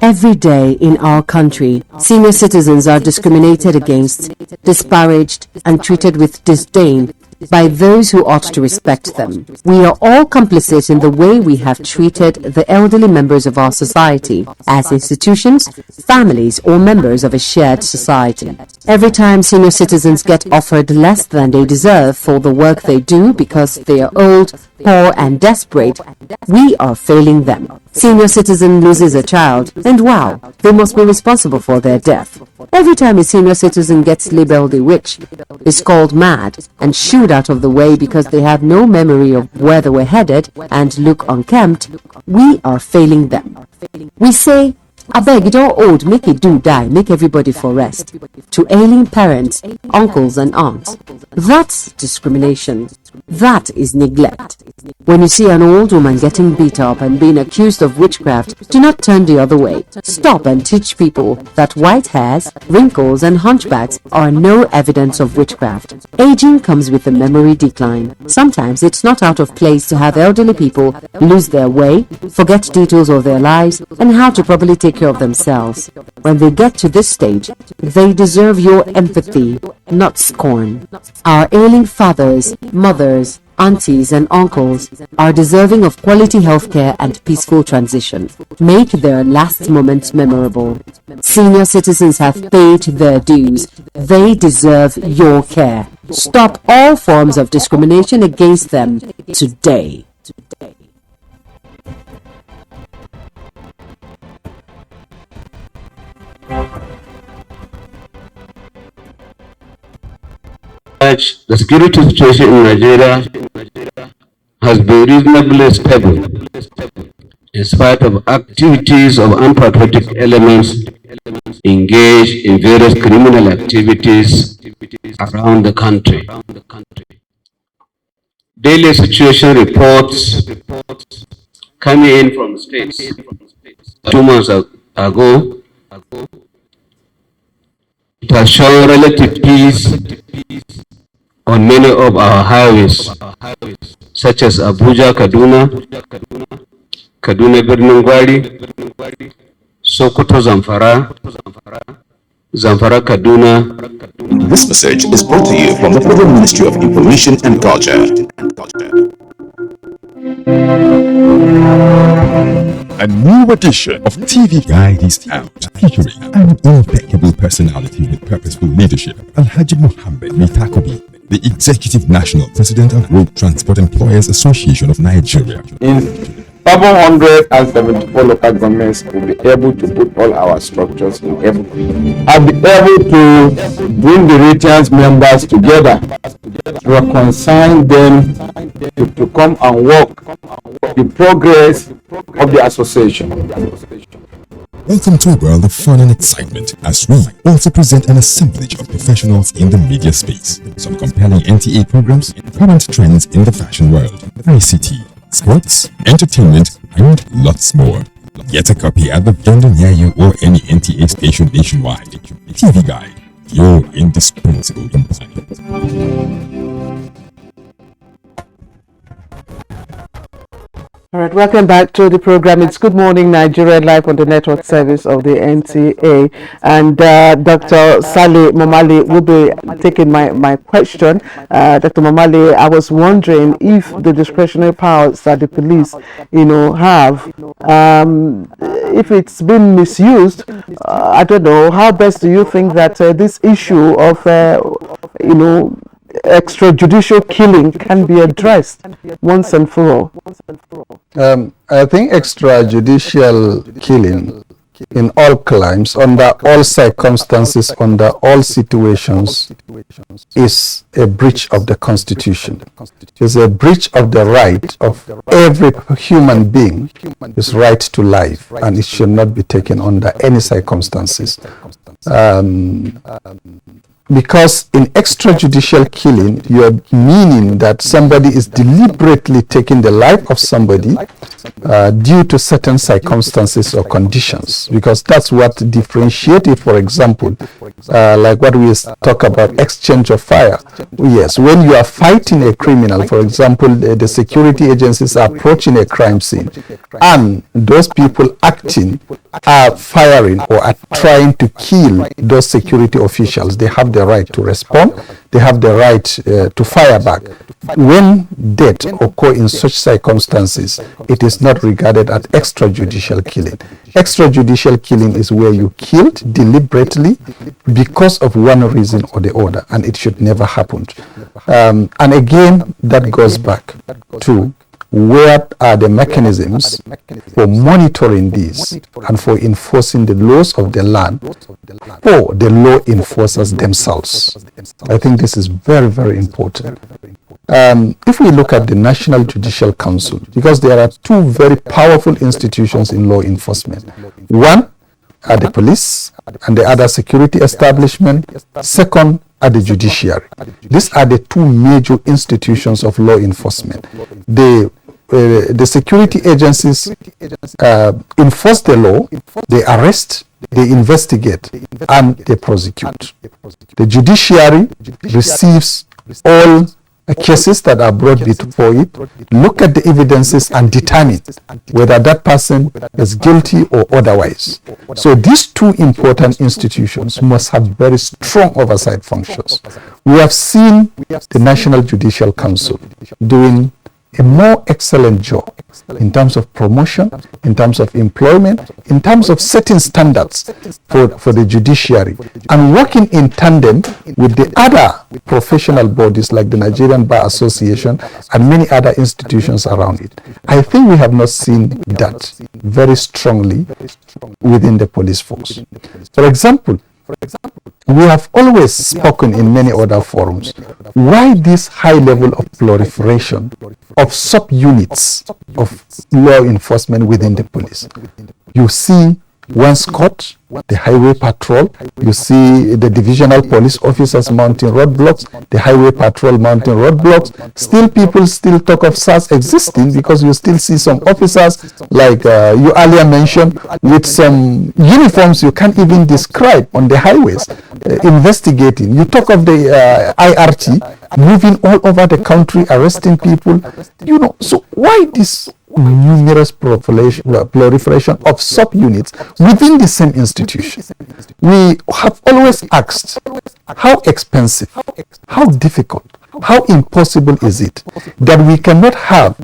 Every day in our country, senior citizens are discriminated against, disparaged, and treated with disdain by those who ought to respect them. We are all complicit in the way we have treated the elderly members of our society as institutions, families, or members of a shared society. Every time senior citizens get offered less than they deserve for the work they do because they are old, poor, and desperate, we are failing them. Senior citizen loses a child, and wow, they must be responsible for their death. Every time a senior citizen gets labeled a witch, is called mad, and shooed out of the way because they have no memory of where they were headed and look unkempt, we are failing them. We say, abeg, you don't old, make it do die, make everybody for rest. To ailing parents, uncles and aunts. That's discrimination. That is neglect. When you see an old woman getting beat up and being accused of witchcraft, do not turn the other way. Stop and teach people that white hairs, wrinkles, and hunchbacks are no evidence of witchcraft. Aging comes with a memory decline. Sometimes it's not out of place to have elderly people lose their way, forget details of their lives, and how to properly take care of themselves. When they get to this stage, they deserve your empathy, not scorn. Our ailing fathers, mothers, aunties, and uncles are deserving of quality healthcare and peaceful transition. Make their last moments memorable. Senior citizens have paid their dues. They deserve your care. Stop all forms of discrimination against them today. The security situation in Nigeria has been reasonably stable in spite of activities of unpatriotic elements engaged in various criminal activities around the country. Daily situation reports coming in from states 2 months ago, it has shown relative peace on many of our highways, such as Abuja, Kaduna, Birnin Gwari, Sokoto, Zamfara, Kaduna. This message is brought to you from the Federal Ministry of Information and Culture. A new edition of TV Guide is out, featuring an impeccable personality with purposeful leadership, Alhaji Mohammed Mitakobi, the Executive National President of Road Transport Employers Association of Nigeria. In 774 local governments will be able to put all our structures in everything. I'll be able to bring the regions members together, reconcile them to come and work the progress of the association. Welcome to a world of fun and excitement as we also present an assemblage of professionals in the media space, some compelling NTA programs, current trends in the fashion world, ICT, sports, entertainment, and lots more. Get a copy at the vendor near you or any NTA station nationwide. TV Guide, your indispensable companion. All right, welcome back to the program. It's Good Morning Nigeria, live on the network service of the NTA. And Dr. Saleh Momale will be taking my question. Dr. Momale, I was wondering if the discretionary powers that the police, have, if it's been misused, I don't know, how best do you think that this issue of, extrajudicial killing can be addressed once and for all? I think extrajudicial killing in all crimes, under all circumstances, under all situations, is a breach of the Constitution. It's a breach of the right of every human being, his right to life, and it should not be taken under any circumstances. Because in extrajudicial killing, you are meaning that somebody is deliberately taking the life of somebody due to certain circumstances or conditions, because that's what differentiates it. For example, like what we talk about, exchange of fire. Yes, when you are fighting a criminal, for example, the security agencies are approaching a crime scene, and those people acting are firing or are trying to kill those security officials. They have the right to respond. They have the right to fire back. When death occur in such circumstances, it is not regarded as extrajudicial killing. Extrajudicial killing is where you killed deliberately because of one reason or the other, and it should never happen. And again, that goes back to where are the mechanisms for monitoring this and for enforcing the laws of the land for the law enforcers themselves. I think this is very, very important. If we look at the National Judicial Council, because there are two very powerful institutions in law enforcement. One, are the police and the other security establishment. Second are the judiciary. These are the two major institutions of law enforcement. The security agencies enforce the law, they arrest, they investigate, and they prosecute. The judiciary receives all cases that are brought before it, look at the evidences and determine whether that person is guilty or otherwise. So these two important institutions must have very strong oversight functions. We have seen the National Judicial Council doing a more excellent job in terms of promotion, in terms of employment, in terms of setting standards for the judiciary, and working in tandem with the other professional bodies like the Nigerian Bar Association and many other institutions around it. I think we have not seen that very strongly within the police force. For example, we have always spoken in many other forums why this high level of proliferation of subunits of law enforcement within the police. You see one squad, the highway patrol, you see the divisional police officers mounting roadblocks, the highway patrol mounting roadblocks. Still people still talk of SARS existing because you still see some officers like you earlier mentioned with some uniforms you can't even describe on the highways investigating. You talk of the IRT moving all over the country arresting people. You know, so why this numerous proliferation of subunits within the same institution? We have always asked, how expensive, how difficult, how impossible is it that we cannot have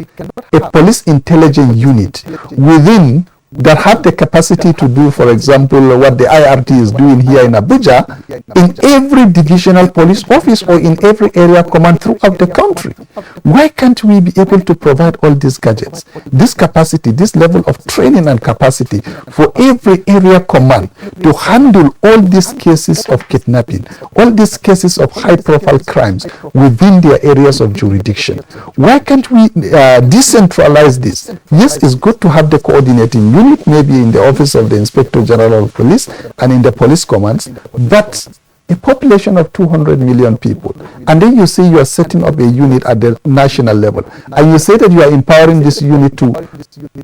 a police intelligence unit within that have the capacity to do, for example, what the IRT is doing here in Abuja, in every divisional police office or in every area command throughout the country? Why can't we be able to provide all these gadgets, this capacity, this level of training and capacity for every area command to handle all these cases of kidnapping, all these cases of high-profile crimes within their areas of jurisdiction? Why can't we decentralize this? Yes, it's good to have the coordinating unit, maybe in the office of the Inspector General of Police and in the police commands, but a population of 200 million people, and then you say you are setting up a unit at the national level, and you say that you are empowering this unit to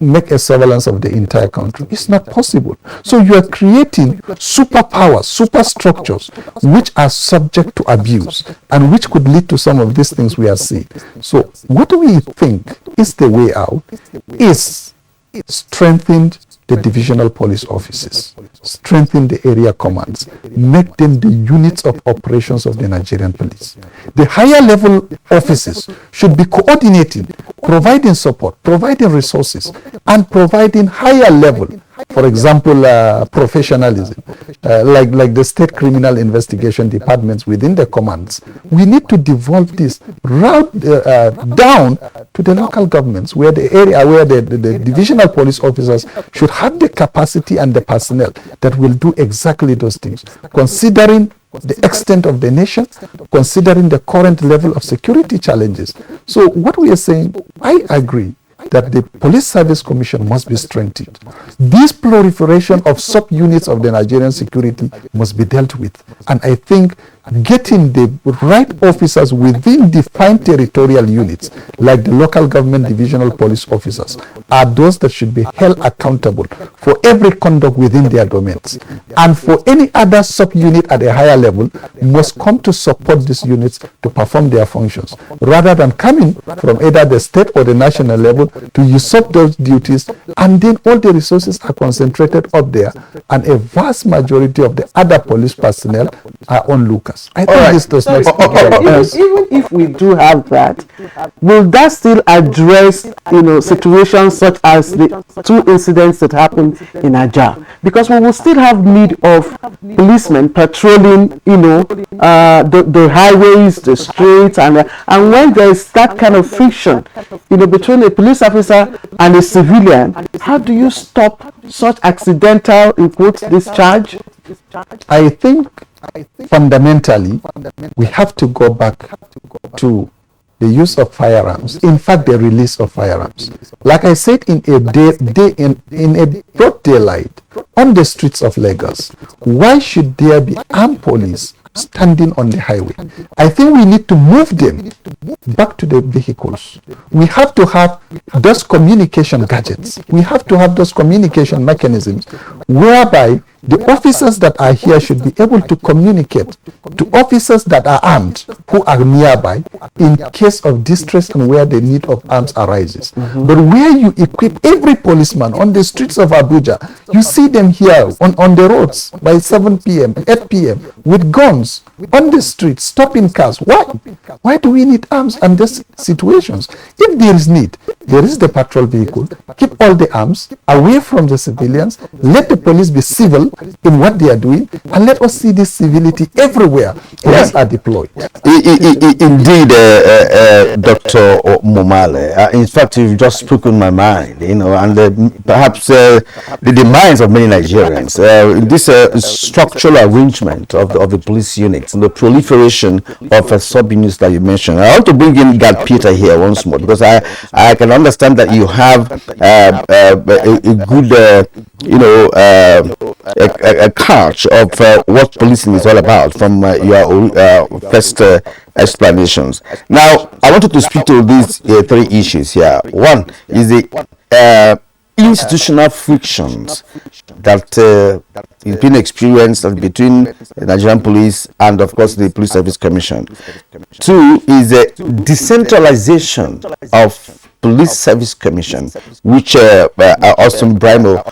make a surveillance of the entire country. It's not possible. So you are creating superpowers, superstructures, which are subject to abuse and which could lead to some of these things we are seeing. So what do we think is the way out? Is strengthened the divisional police offices, strengthen the area commands, make them the units of operations of the Nigerian police. The higher level offices should be coordinating, providing support, providing resources, and providing higher level, for example, professionalism, like the state criminal investigation departments within the commands. We need to devolve this route down to the local governments, where the area where the divisional police officers should have the capacity and the personnel that will do exactly those things, considering the extent of the nation, considering the current level of security challenges. So what we are saying, I agree that the Police Service Commission must be strengthened. This proliferation of subunits of the Nigerian security must be dealt with. And I think getting the right officers within defined territorial units, like the local government divisional police officers, are those that should be held accountable for every conduct within their domains. And for any other subunit at a higher level must come to support these units to perform their functions, rather than coming from either the state or the national level to usurp those duties, and then all the resources are concentrated up there, and a vast majority of the other police personnel are onlookers. I think this does not even if we do have that, will that still address situations such as the two incidents that happened in Abuja? Because we will still have need of policemen patrolling the highways, the streets, and when there is that kind of friction between a police officer and a civilian, how do you stop such accidental discharge? I think fundamentally we have to go back to the use of firearms, in fact, the release of firearms. Like I said, in a broad daylight on the streets of Lagos, why should there be armed police standing on the highway? I think we need to move them back to the vehicles. We have to have those communication gadgets. We have to have those communication mechanisms whereby the officers that are here should be able to communicate to officers that are armed who are nearby in case of distress and where the need of arms arises. But where you equip every policeman on the streets of Abuja, you see them here on the roads by 7 p.m., 8 p.m. with guns on the streets, stopping cars. Why? Why do we need arms under these situations? If there is need, there is the patrol vehicle. Keep all the arms away from the civilians. Let the police be civil in what they are doing, and let us see this civility everywhere police are deployed. Indeed, Dr. Momale. In fact, you've just spoken my mind, and perhaps the minds of many Nigerians. This structural arrangement of the police units and the proliferation of sub-units that you mentioned. I want to bring in Gad Peter here once more, because I can understand that you have a good, a catch of what policing is all about from your first explanations. Now, I wanted to speak to these three issues here. One is the institutional frictions that is being experienced between the Nigerian police and, of course, the Police Service Commission. Two is the decentralization of Police Service Commission, which Austin Brimo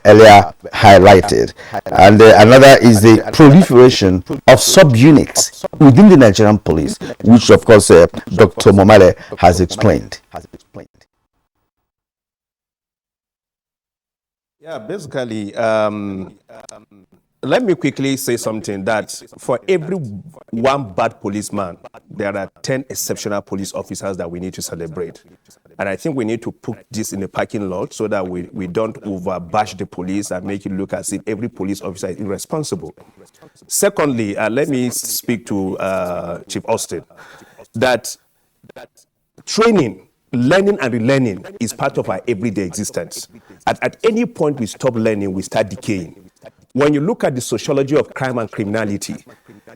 earlier highlighted. And another is the proliferation of subunits within the Nigerian police, which, of course, Dr. Momale has explained. Yeah, basically, let me quickly say something that for every one bad policeman, there are 10 exceptional police officers that we need to celebrate. And I think we need to put this in a parking lot so that we don't overbash the police and make it look as if every police officer is irresponsible. Secondly, let me speak to Chief Austin, that training, learning and relearning is part of our everyday existence. At any point we stop learning, we start decaying. When you look at the sociology of crime and criminality,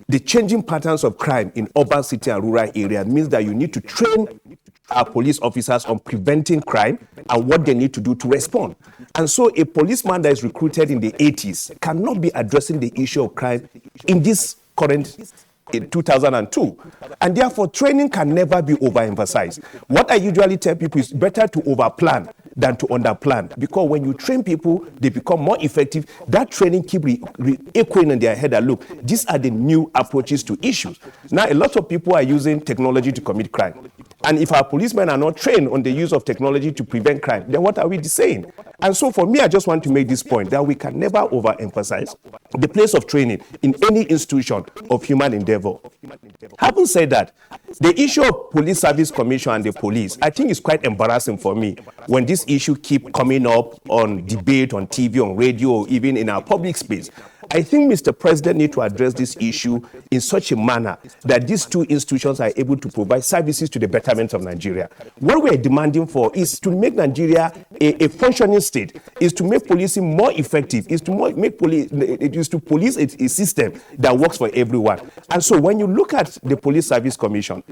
the changing patterns of crime in urban city and rural areas means that you need to train our police officers on preventing crime and what they need to do to respond. And so a policeman that is recruited in the 80s cannot be addressing the issue of crime in this current in 2002. And therefore, training can never be overemphasized. What I usually tell people is better to overplan than to underplan, because when you train people, they become more effective. That training keep echoing in their head that, look, these are the new approaches to issues. Now, a lot of people are using technology to commit crime. And if our policemen are not trained on the use of technology to prevent crime, then what are we saying? And so for me, I just want to make this point that we can never overemphasize the place of training in any institution of human endeavor. Having said that, the issue of Police Service Commission and the police, I think is quite embarrassing for me when this issue keep coming up on debate, on TV, on radio, or even in our public space. I think Mr. President needs to address this issue in such a manner that these two institutions are able to provide services to the betterment of Nigeria. What we're demanding for is to make Nigeria a functioning state, is to make policing more effective, is to police a system that works for everyone. And so when you look at the Police Service Commission,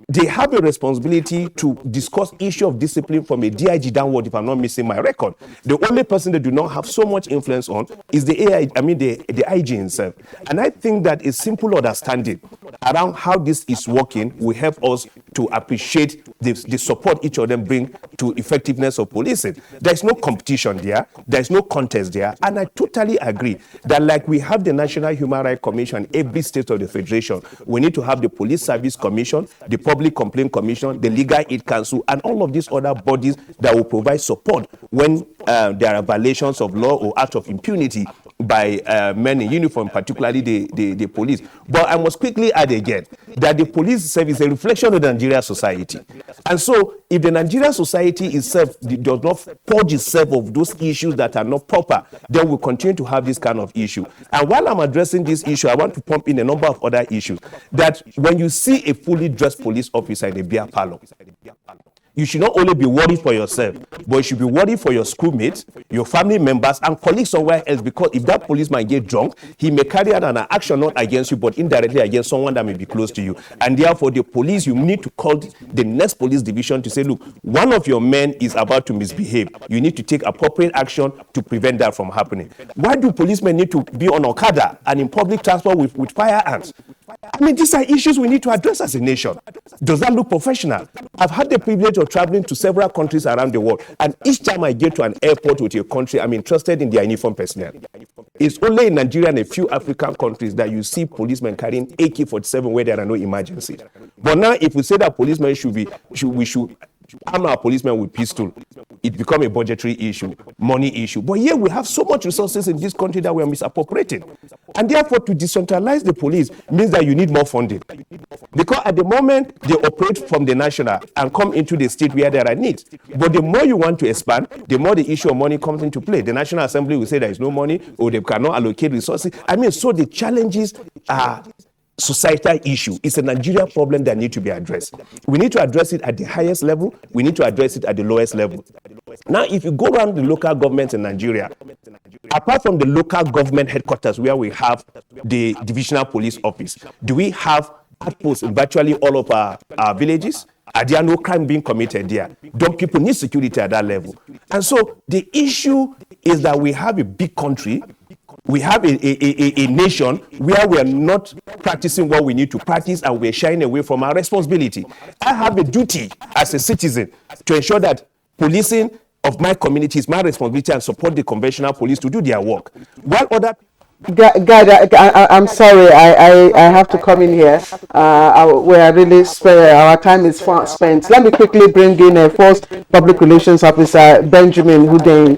they have a responsibility to discuss issue of discipline from a DIG downward, if I'm not missing my record. The only person they do not have so much influence on is the IG himself. And I think that a simple understanding around how this is working will help us to appreciate the support each of them bring to effectiveness of policing. There's no competition there. There's no contest there. And I totally agree that like we have the National Human Rights Commission in every state of the Federation, we need to have the Police Service Commission, the Public Complaint Commission, the Legal Aid Council, and all of these other bodies that will provide support when there are violations of law or acts of impunity by men in uniform, particularly the police. But I must quickly add again that the police service is a reflection of the Nigerian society. And so if the Nigerian society itself does not purge itself of those issues that are not proper, then we'll continue to have this kind of issue. And while I'm addressing this issue, I want to pump in a number of other issues. That when you see a fully dressed police officer in a beer parlor, you should not only be worried for yourself, but you should be worried for your schoolmates, your family members, and colleagues somewhere else, because if that policeman get drunk, he may carry out an action not against you, but indirectly against someone that may be close to you. And therefore, the police, you need to call the next police division to say, look, one of your men is about to misbehave. You need to take appropriate action to prevent that from happening. Why do policemen need to be on Okada and in public transport with firearms? I mean, these are issues we need to address as a nation. Does that look professional? I've had the privilege of traveling to several countries around the world, and each time I get to an airport with a country, I'm interested in their uniform personnel. It's only in Nigeria and a few African countries that you see policemen carrying AK-47 where there are no emergencies. But now, if we say that policemen we should arm our policemen with pistol, it becomes a budgetary issue, money issue. But here we have so much resources in this country that we are misappropriating. And therefore, to decentralize the police means that you need more funding. Because at the moment, they operate from the national and come into the state where there are needs. But the more you want to expand, the more the issue of money comes into play. The National Assembly will say there is no money, or they cannot allocate resources. I mean, so the challenges are societal issue. It's a Nigeria problem that needs to be addressed. We need to address it at the highest level. We need to address it at the lowest level. Now, if you go around the local governments in Nigeria, apart from the local government headquarters where we have the divisional police office, do we have outposts in virtually all of our villages? Are there no crime being committed there? Don't people need security at that level? And so the issue is that we have a big country. We have a nation where we are not practicing what we need to practice, and we're shying away from our responsibility. I have a duty as a citizen to ensure that policing of my community is my responsibility, and support the conventional police to do their work. While other I'm sorry, I have to come in here. We are really our time is far spent. Let me quickly bring in a first public relations officer, Benjamin Hundeyin.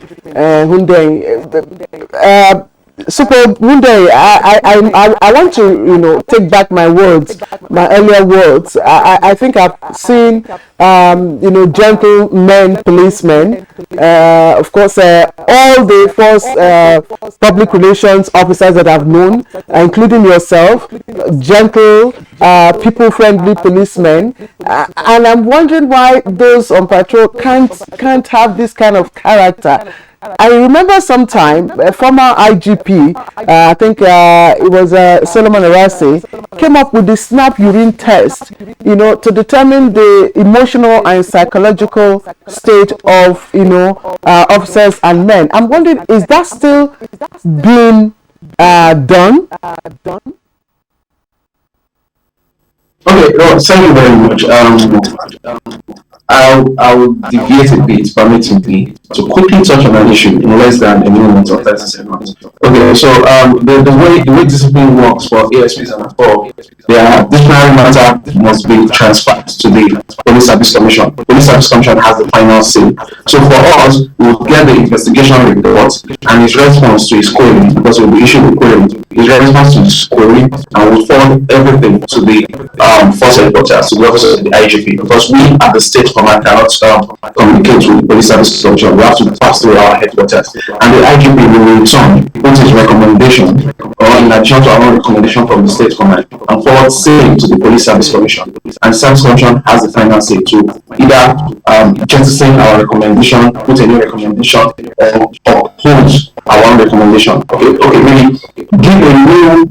Super Hundeyin, I want to take back my earlier words. I think I've seen gentlemen policemen, of course, all the first public relations officers that I've known, including yourself, gentle, people-friendly policemen, and I'm wondering why those on patrol can't have this kind of character. I remember sometime a former IGP, I think it was Solomon Arase, came up with the snap urine test, to determine the emotional and psychological state of, officers and men. I'm wondering, is that still being done? Okay, well, thank you very much. I'll deviate a bit, permitting me to quickly touch on an issue in less than a minute or 30 seconds. Okay, so the way discipline works for ASPs and above, their disciplinary matter must be transferred to the Police Service Commission. The Police Service Commission has the final say. So for us, we'll get the investigation report and his response to his query, because we'll be issued the query, his response to his query, and we'll forward everything to the force headquarters, to the office of the IGP, because we at the state command cannot communicate with the Police Service Commission. We have to pass through our headquarters, and the IGP will return with his recommendation, or in addition to our recommendation from the state command, and forward same to the Police Service Commission. And Service Commission has the final say to either jettison our recommendation, put a new recommendation, or uphold our own recommendation. Okay, maybe give a new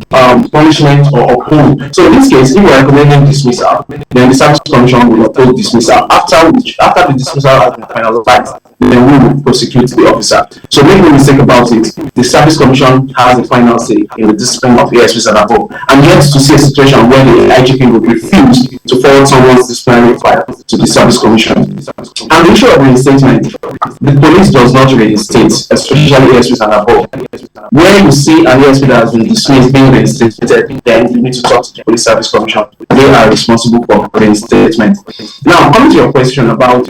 punishment or uphold. So in this case, if we are recommending dismissal, then the Service Commission will uphold dismissal. After the dismissal has been finalized, then we will prosecute the officer. So make no mistake about it, the Service Commission has the final say in the discipline of ASPs and above. And yet to see a situation where the IGP would refuse to forward someone's disciplinary file to the Service Commission. And the issue of reinstatement, the police does not reinstate, especially ASPs and above. Where you see an ASP that has been dismissed being reinstated, then you need to talk to the Police Service Commission. They are responsible for reinstatement. Now, coming to your question about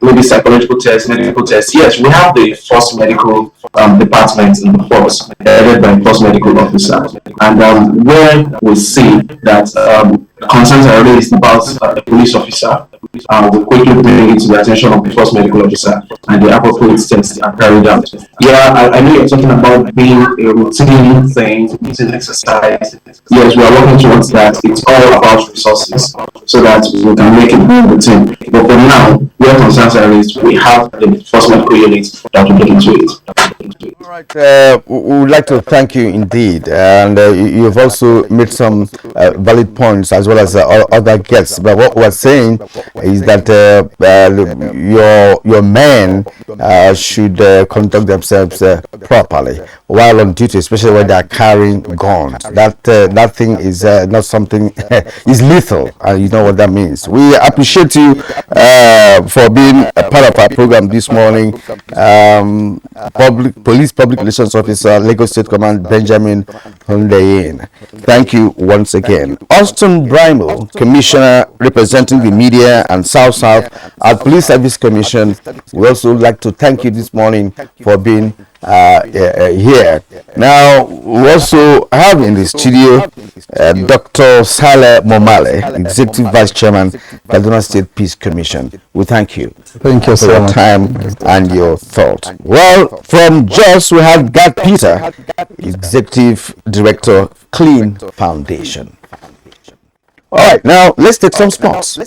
maybe psychological tests first medical test, yes, we have the first medical department in the force, headed by first medical officer, and where we see that concerns are raised about a police officer, we quickly bring it to the attention of the first medical officer, and the appropriate tests are carried out. Yeah, I know you're talking about being a routine thing, routine exercise. Yes, we are working towards that. It's all about resources, so that we can make it more routine. But for now, where concerns are raised, we have the first medical unit that will get into it. All right, we would like to thank you indeed, and you've also made some valid points as well as other guests. But what we're saying is that your men should conduct themselves properly while on duty, especially when they are carrying guns. That thing is not something is lethal, and you know what that means. We appreciate you for being a part of our program this morning. Public Relations Officer, Lagos State Command, Benjamin Hundeyin. Thank you once again. Austin Brimo, Commissioner representing the media and South at Police Service Commission. We also like to thank you this morning for being here. Now, we also have in the studio Dr. Saleh Momale, Executive Vice Chairman, Kaduna State Peace Commission. We thank you. Thank you for your time and your thought. Well, from Jos, we have Gad Peter, Executive Director, Clean Foundation. All right, now let's take some spots.